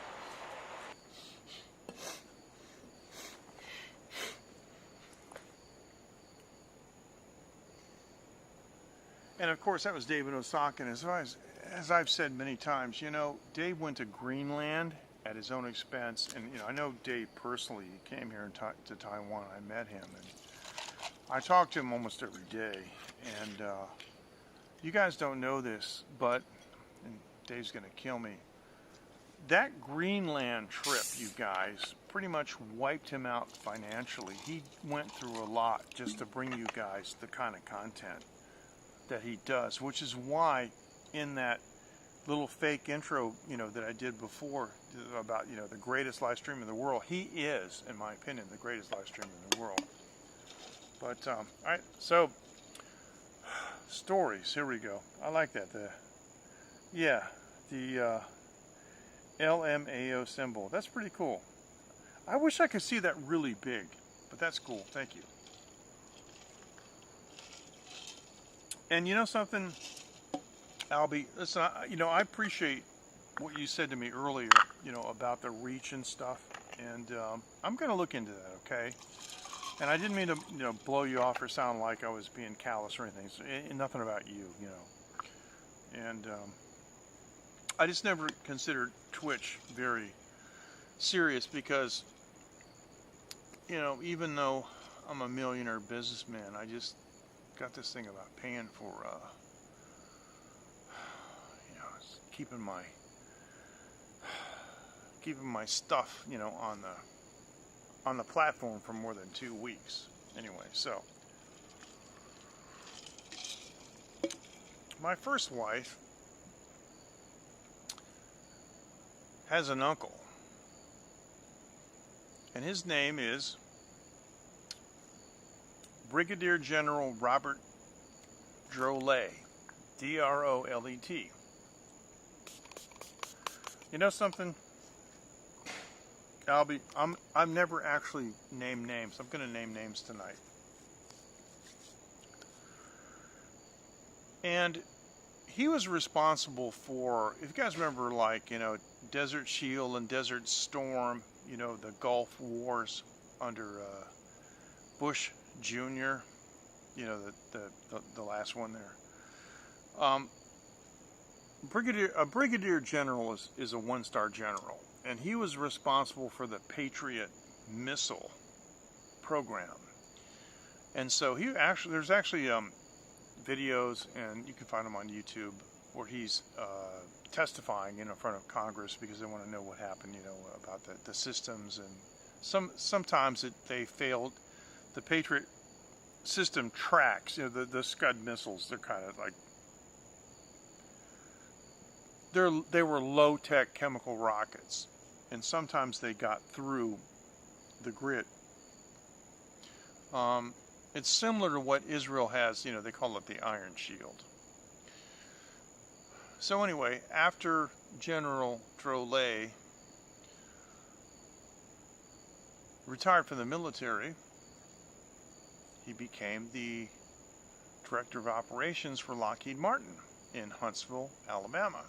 And of course, that was David Osaka. And as I've said many times, you know, Dave went to Greenland at his own expense. And, you know, I know Dave personally. He came here to Taiwan. I met him. And I talk to him almost every day. And you guys don't know this, but, and Dave's going to kill me, that Greenland trip, you guys, pretty much wiped him out financially. He went through a lot just to bring you guys the kind of content that he does, which is why in that little fake intro, you know, that I did before about, you know, the greatest live stream in the world, he is, in my opinion, the greatest live stream in the world. But, all right, so, stories, here we go. I like that. The LMAO symbol. That's pretty cool. I wish I could see that really big, but that's cool. Thank you. And you know something, Albie, listen, you know, I appreciate what you said to me earlier, you know, about the reach and stuff. And I'm going to look into that, okay? And I didn't mean to, you know, blow you off or sound like I was being callous or anything. So, nothing about you, you know. And I just never considered Twitch very serious because, you know, even though I'm a millionaire businessman, I just got this thing about paying for, you know, keeping my stuff, you know, on the platform for more than 2 weeks. Anyway, so my first wife has an uncle, and his name is Brigadier General Robert Drolet, D-R-O-L-E-T. You know something, Albie? I've never actually named names. I'm going to name names tonight. And he was responsible for, if you guys remember, like, you know, Desert Shield and Desert Storm, you know, the Gulf Wars under Bush Jr., you know, the last one there. A brigadier general is a one-star general, and he was responsible for the Patriot missile program. And so there's actually videos, and you can find them on YouTube, where he's testifying in front of Congress because they want to know what happened, you know, about the systems, and sometimes they failed. The Patriot system tracks, you know, the Scud missiles. They're kind of like they were low-tech chemical rockets, and sometimes they got through the grid. It's similar to what Israel has, you know, they call it the Iron Shield. So anyway, after General Drolet retired from the military, he became the director of operations for Lockheed Martin in Huntsville, Alabama.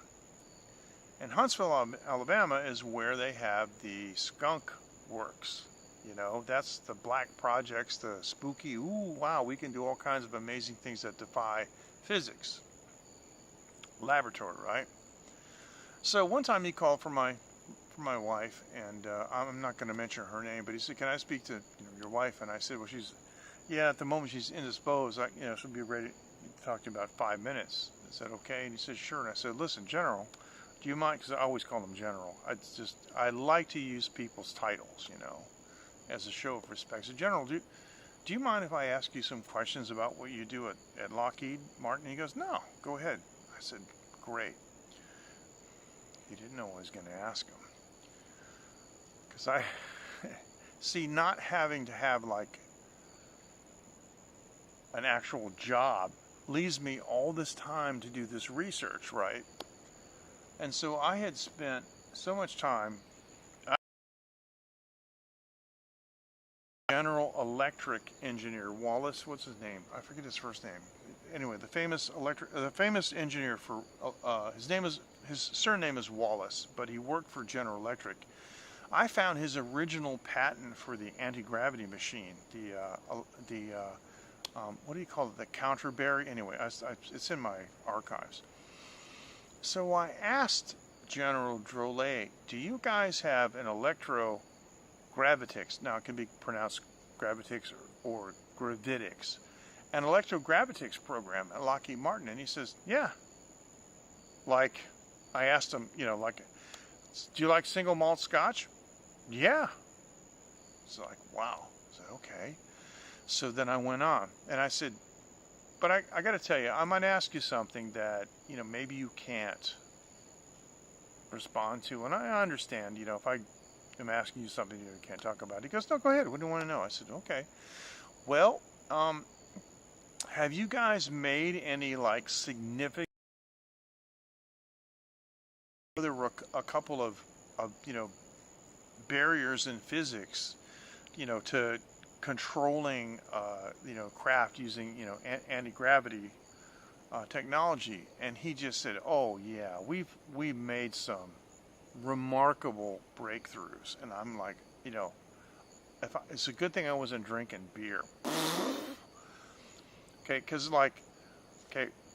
And Huntsville, Alabama is where they have the skunk works. You know, that's the black projects, the spooky, ooh, wow, we can do all kinds of amazing things that defy physics. Laboratory, right? So one time he called for my wife, and I'm not going to mention her name, but he said, "Can I speak to, you know, your wife?" And I said, "Well, yeah, at the moment she's indisposed. You know, she'll be ready to talk to you about 5 minutes." I said, "Okay," and he said, "Sure." And I said, "Listen, General, do you mind?" Because I always call them General. I like to use people's titles, you know, as a show of respect. So, General, do you mind if I ask you some questions about what you do at Lockheed Martin? And he goes, "No, go ahead." I said, "Great." He didn't know what I was going to ask him. Because I see, not having to have like an actual job leaves me all this time to do this research, right? And so I had spent so much time. General Electric engineer Wallace, what's his name? I forget his first name. anyway, the famous engineer for his surname is Wallace, but he worked for General Electric. I found his original patent for the anti-gravity machine, what do you call it, the counterberry? Anyway, it's in my archives. So I asked General Drolet, do you guys have an electrogravitics? Now it can be pronounced gravitics or gravitics. An electrogravitics program at Lockheed Martin. And he says, yeah. Like, I asked him, do you like single malt scotch? Yeah. It's like, wow. I said, okay. So then I went on and I said, but I got to tell you, I might ask you something that, maybe you can't respond to. And I understand, if I am asking you something you can't talk about. He goes, no, go ahead. What do you want to know? I said, okay. Well, have you guys made any significant? There were a couple of barriers in physics, to controlling craft using anti-gravity technology. And he just said, oh yeah, we've made some remarkable breakthroughs. And I'm like, it's a good thing I wasn't drinking beer. Okay, because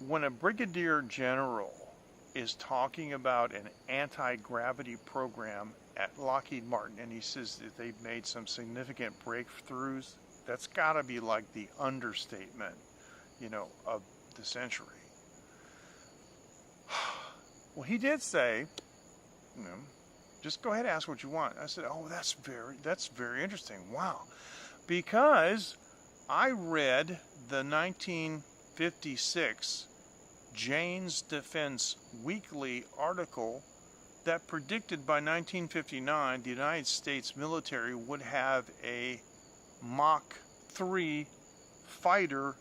when a brigadier general is talking about an anti-gravity program at Lockheed Martin, and he says that they've made some significant breakthroughs, that's got to be the understatement, of the century. Well, he did say, just go ahead and ask what you want. I said, oh, that's very interesting. Wow. Because I read the 1956 Jane's Defense Weekly article that predicted by 1959 the United States military would have a Mach 3 fighter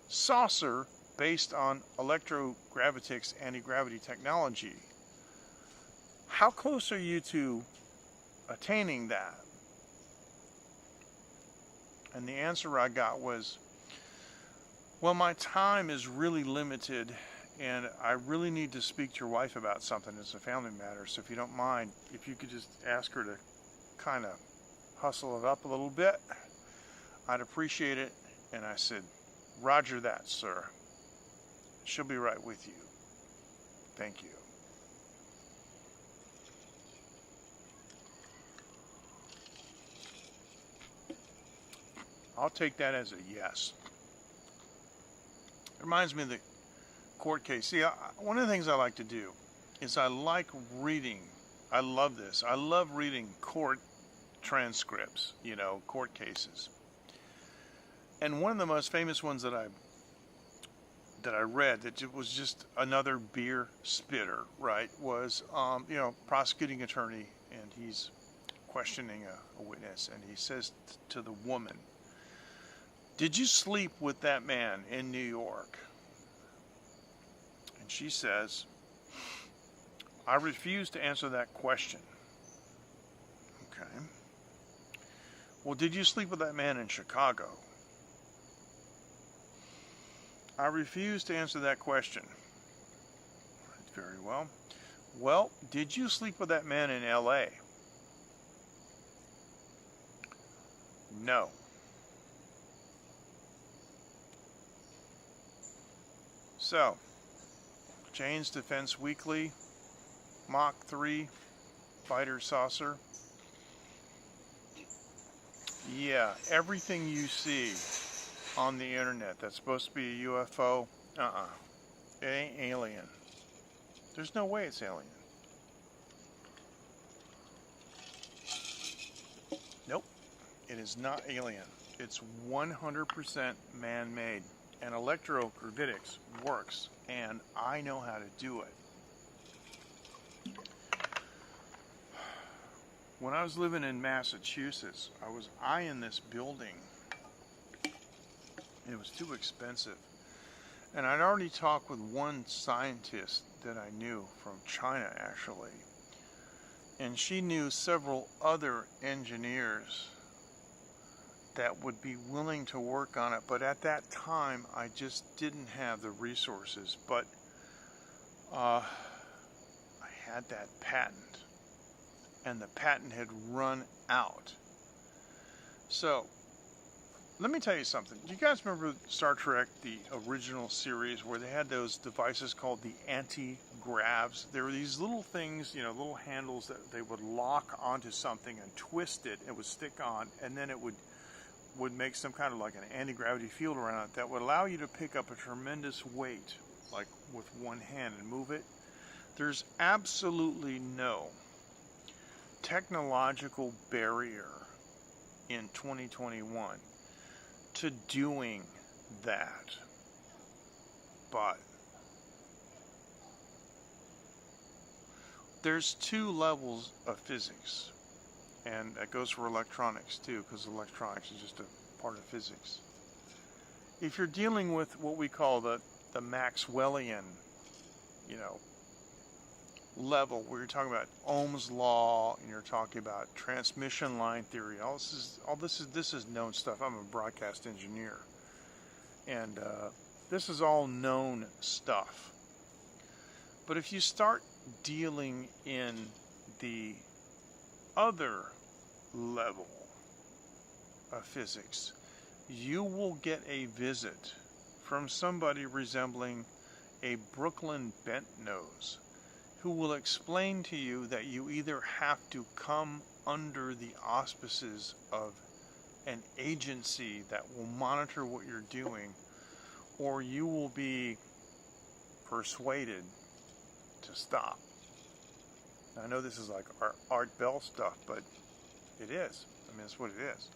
saucer based on electrogravitics anti-gravity technology. How close are you to attaining that? And the answer I got was, well, my time is really limited and I really need to speak to your wife about something. It's a family matter. So if you don't mind, if you could just ask her to kind of hustle it up a little bit, I'd appreciate it. And I said, Roger that, sir. She'll be right with you. Thank you. I'll take that as a yes. It reminds me of the court case. See, one of the things I like to do is I like reading. I love this. I love reading court transcripts, court cases. And one of the most famous ones that I read that was just another beer spitter, right, was, prosecuting attorney, and he's questioning a witness, and he says to the woman, did you sleep with that man in New York? And she says, I refuse to answer that question. Okay. Well, did you sleep with that man in Chicago? I refuse to answer that question. Very well. Well, did you sleep with that man in LA? No. So, Jane's Defense Weekly, Mach 3 fighter saucer. Yeah, everything you see on the internet that's supposed to be a UFO, it ain't alien. There's no way it's alien. Nope, it is not alien. It's 100% man-made. And electrogravitics works, and I know how to do it. When I was living in Massachusetts, I was eyeing this building. It was too expensive. And I'd already talked with one scientist that I knew from China, actually. And she knew several other engineers that would be willing to work on it, but at that time I just didn't have the resources. But I had that patent, and the patent had run out. So let me tell you something. Do you guys remember Star Trek, the original series, where they had those devices called the anti-gravs? There were these little things, little handles that they would lock onto something and twist it. It would stick on, and then it would make some kind of like an anti-gravity field around it that would allow you to pick up a tremendous weight, like with one hand, and move it. There's absolutely no technological barrier in 2021 to doing that. But there's two levels of physics, and that goes for electronics too, because electronics is just a part of physics. If you're dealing with what we call the Maxwellian, level, where you're talking about Ohm's law and you're talking about transmission line theory, this is known stuff. I'm a broadcast engineer, and this is all known stuff. But if you start dealing in the other level of physics, you will get a visit from somebody resembling a Brooklyn bent nose, who will explain to you that you either have to come under the auspices of an agency that will monitor what you're doing, or you will be persuaded to stop. Now, I know this is like Art Bell stuff, but it is. I mean, it's what it is.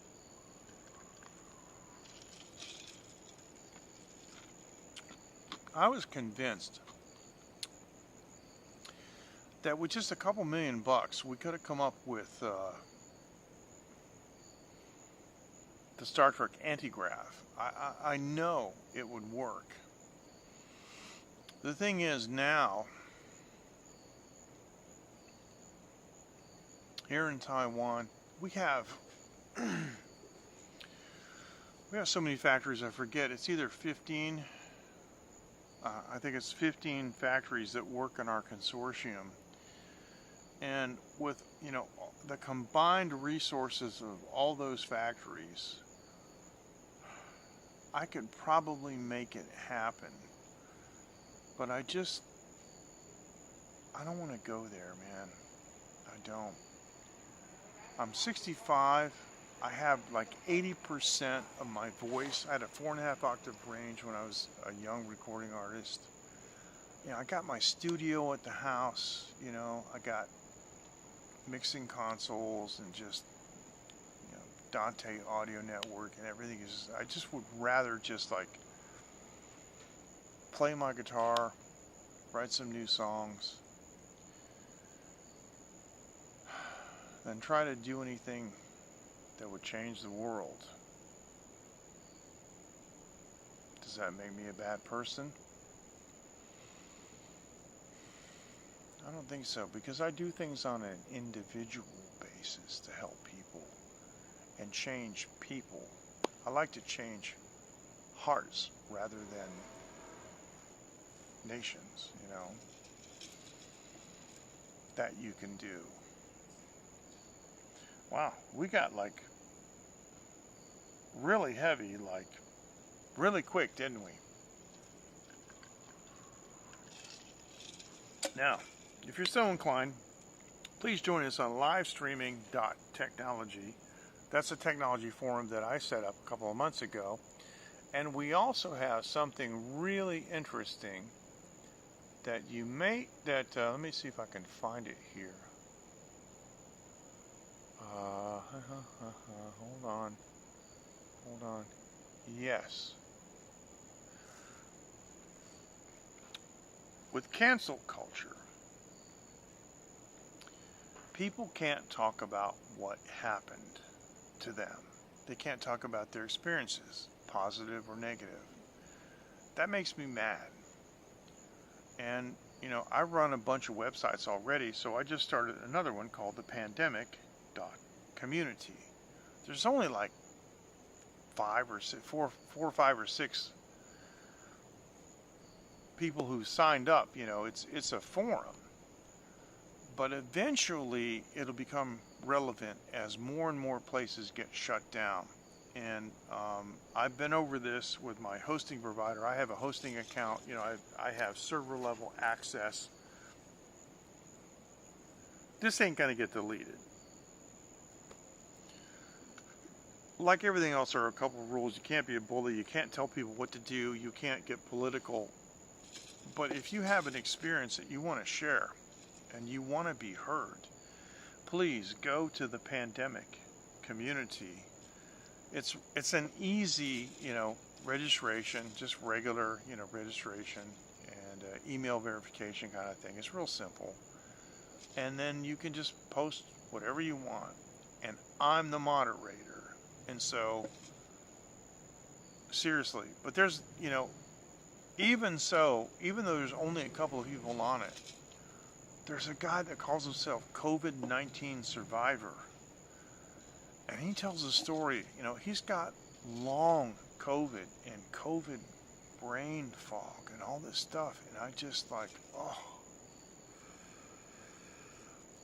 I was convinced that with just a couple $1,000,000, we could have come up with the Star Trek anti-grav. I know it would work. The thing is, now, here in Taiwan, we have so many factories, I forget. It's either 15, I think it's 15 factories that work in our consortium. And with, the combined resources of all those factories, I could probably make it happen. But I don't want to go there, man. I don't. I'm 65. I have like 80% of my voice. I had a 4.5 octave range when I was a young recording artist. I got my studio at the house. I got mixing consoles and just Dante Audio Network and everything. I just would rather just like play my guitar, write some new songs, than try to do anything that would change the world. Does that make me a bad person? I don't think so, because I do things on an individual basis to help people and change people. I like to change hearts rather than nations, that you can do. Wow, we got like really heavy, like really quick, didn't we? Now, if you're so inclined, please join us on livestreaming.technology. That's a technology forum that I set up a couple of months ago. And we also have something really interesting that let me see if I can find it here. Hold on. Yes. With cancel culture, people can't talk about what happened to them. They can't talk about their experiences, positive or negative. That makes me mad. And, I run a bunch of websites already, so I just started another one called the pandemic.community. There's only like four or five or six people who signed up. You know, it's a forum, but eventually it'll become relevant as more and more places get shut down. And I've been over this with my hosting provider. I have a hosting account. You know, I have server level access. This ain't gonna get deleted. Like everything else, there are a couple of rules. You can't be a bully. You can't tell people what to do. You can't get political. But if you have an experience that you want to share and you want to be heard, please go to the pandemic community. It's an easy, you know, registration, just regular, you know, registration and email verification kind of thing. It's real simple. And then you can just post whatever you want. And I'm the moderator. And so, seriously, but there's, you know, even though there's only a couple of people on it, there's a guy that calls himself COVID-19 survivor. And he tells a story, you know, he's got long COVID and COVID brain fog and all this stuff. And I just like, oh.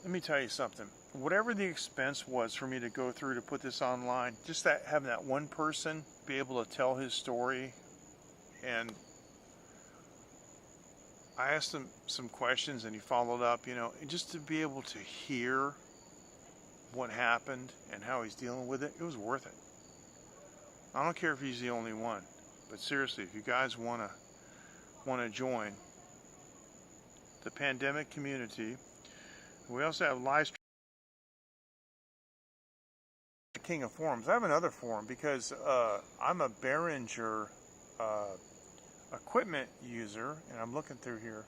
Let me tell you something. Whatever the expense was for me to go through to put this online, just that having that one person be able to tell his story, and I asked him some questions and he followed up, you know, and just to be able to hear what happened and how he's dealing with it, it was worth it. I don't care if he's the only one, but seriously, if you guys want to join the pandemic community, we also have live stream. King of forums. I have another forum because I'm a Behringer equipment user, and I'm looking through here,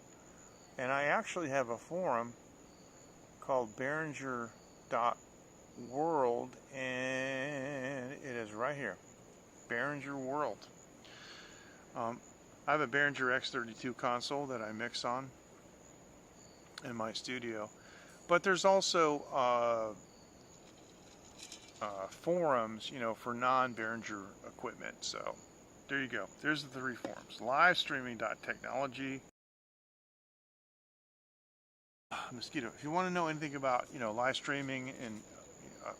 and I actually have a forum called Behringer.world, and it is right here, Behringer World. I have a Behringer X32 console that I mix on in my studio, but there's also forums, you know, for non-Behringer equipment. So there you go. There's the three forums. Livestreaming.technology. Mosquito. If you want to know anything about, you know, live streaming and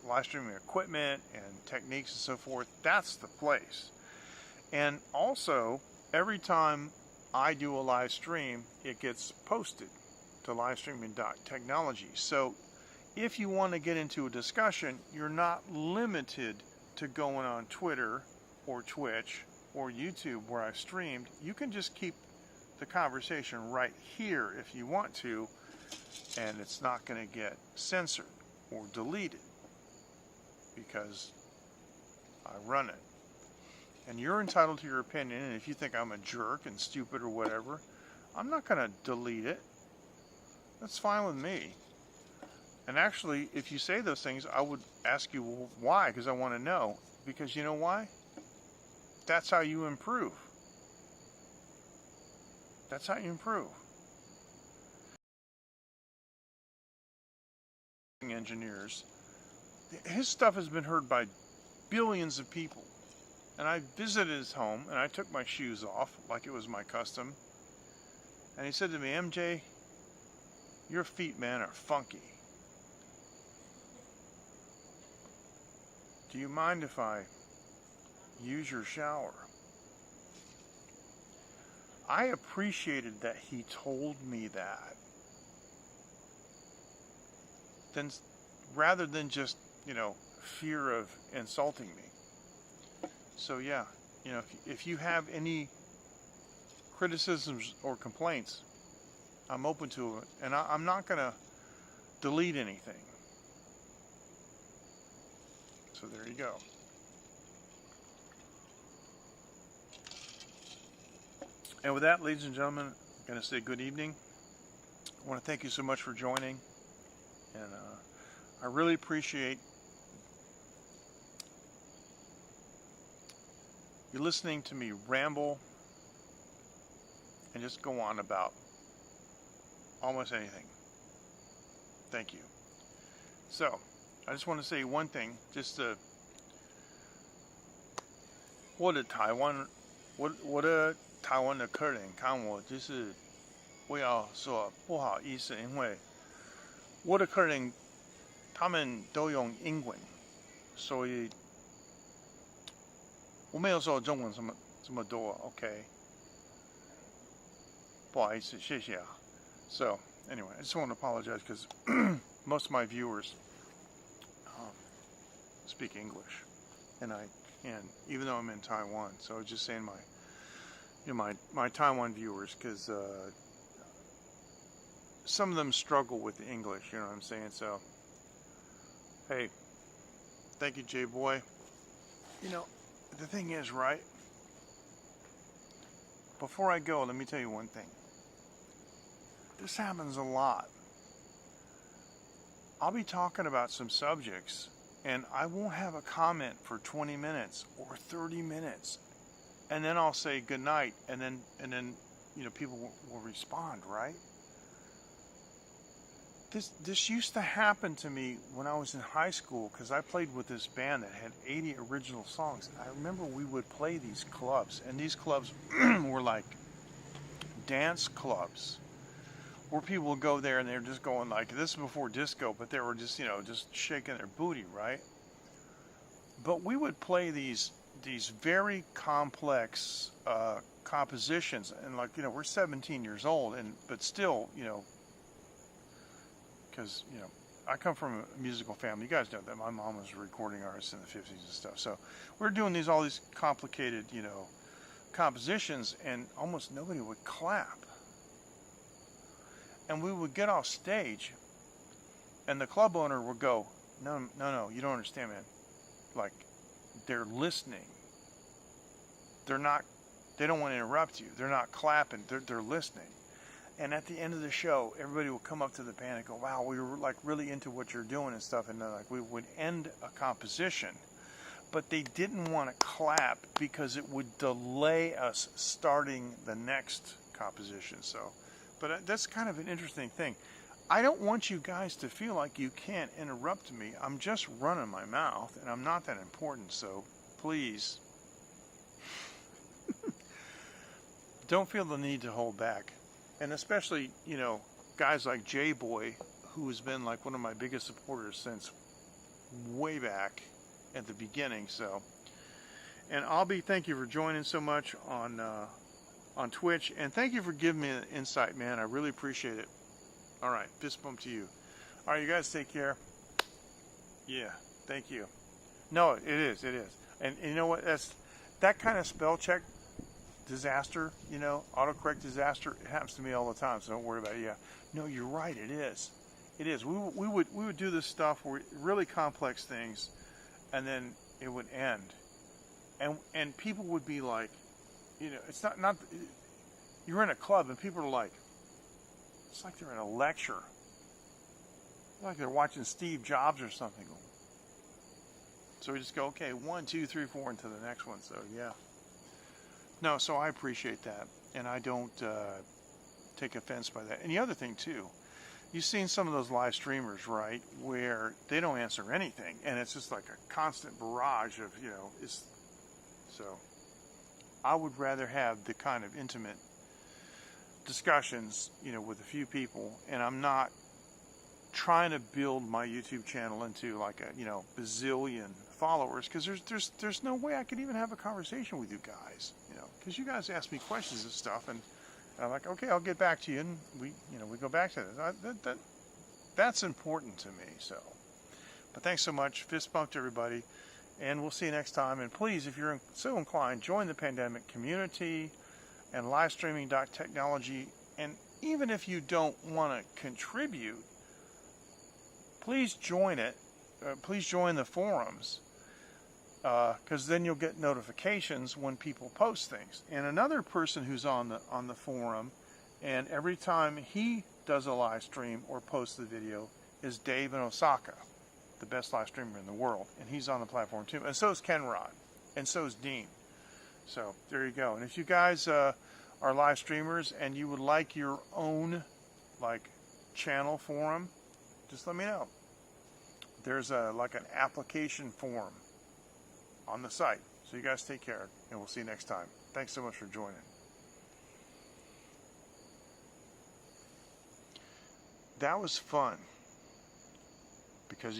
live streaming equipment and techniques and so forth, that's the place. And also, every time I do a live stream, it gets posted to livestreaming.technology. So if you want to get into a discussion, you're not limited to going on Twitter or Twitch or YouTube where I've streamed. You can just keep the conversation right here if you want to, and it's not going to get censored or deleted because I run it. And you're entitled to your opinion, and if you think I'm a jerk and stupid or whatever, I'm not going to delete it. That's fine with me. And actually, if you say those things, I would ask you, well, why? Because I want to know. Because you know why? That's how you improve. That's how you improve. Engineers, his stuff has been heard by billions of people. And I visited his home, and I took my shoes off like it was my custom. And he said to me, MJ, your feet, man, are funky. Do you mind if I use your shower? I appreciated that he told me that. Then, rather than just, you know, fear of insulting me. So yeah, you know, if you have any criticisms or complaints, I'm open to it, and I'm not going to delete anything. So there you go. And with that, ladies and gentlemen, I'm going to say good evening. I want to thank you so much for joining, and I really appreciate you listening to me ramble and just go on about almost anything. Thank you. So, I just want to say one thing, just to 我的台湾，我的台湾的客人看我，就是我要说不好意思，因为我的客人他们都用英文，所以我没有说中文这么多，OK？不好意思，谢谢啊。So anyway, I just want to apologize because most of my viewers speak English, and even though I'm in Taiwan, so I was just saying my Taiwan viewers, because some of them struggle with the English, you know what I'm saying? So, hey, thank you, J Boy. You know, the thing is, right? Before I go, let me tell you one thing. This happens a lot. I'll be talking about some subjects, and I won't have a comment for 20 minutes or 30 minutes, and then I'll say good night, and then you know, people will respond, right? This used to happen to me when I was in high school, because I played with this band that had 80 original songs. I remember we would play these clubs, and these clubs were like dance clubs, where people would go there and they're just going like, this is before disco, but they were just, you know, just shaking their booty, right? But we would play these very complex compositions, and like, you know, we're 17 years old, but still, you know, because, you know, I come from a musical family. You guys know that my mom was a recording artist in the 50s and stuff. So we're doing all these complicated, you know, compositions, and almost nobody would clap. And we would get off stage, and the club owner would go, no, you don't understand, man. Like, they're listening. They don't want to interrupt you. They're not clapping. They're listening. And at the end of the show, everybody would come up to the band and go, wow, we were like really into what you're doing and stuff. And then like we would end a composition, but they didn't want to clap because it would delay us starting the next composition. So, but that's kind of an interesting thing. I don't want you guys to feel like you can't interrupt me. I'm just running my mouth, and I'm not that important. So please, don't feel the need to hold back. And especially, you know, guys like J Boy, who has been like one of my biggest supporters since way back at the beginning. So, and thank you for joining so much on Twitch, and thank you for giving me an insight, man. I really appreciate it. All right, fist bump to you. All right, you guys take care. Yeah, thank you. No, it is. And you know what? That kind of spell check disaster, you know, autocorrect disaster, it happens to me all the time, so don't worry about it. Yeah, no, you're right, it is. We would do this stuff where really complex things, and then it would end, and people would be like, you know, it's not you're in a club and people are like, it's like they're in a lecture, like they're watching Steve Jobs or something. So we just go, okay, 1, 2, 3, 4 into the next one. So yeah. No, so I appreciate that, and I don't take offense by that. And the other thing, too, you've seen some of those live streamers, right, where they don't answer anything, and it's just like a constant barrage of, you know, so I would rather have the kind of intimate discussions, you know, with a few people, and I'm not trying to build my YouTube channel into like a, you know, bazillion followers, because there's no way I could even have a conversation with you guys, you know, because you guys ask me questions and stuff, and I'm like, okay, I'll get back to you, and we go back to that. That's important to me. So, but thanks so much. Fist bump to everybody, and we'll see you next time. And please, if you're so inclined, join the pandemic community and livestreaming.technology. And even if you don't want to contribute, please join it. Please join the forums, because then you'll get notifications when people post things. And another person who's on the forum, and every time he does a live stream or posts the video, is Dave in Osaka, the best live streamer in the world, and he's on the platform too. And so is Ken Rod, and so is Dean. So there you go. And if you guys are live streamers and you would like your own like channel forum, just let me know. There's like an application form on the site. So you guys take care, and we'll see you next time. Thanks so much for joining. That was fun because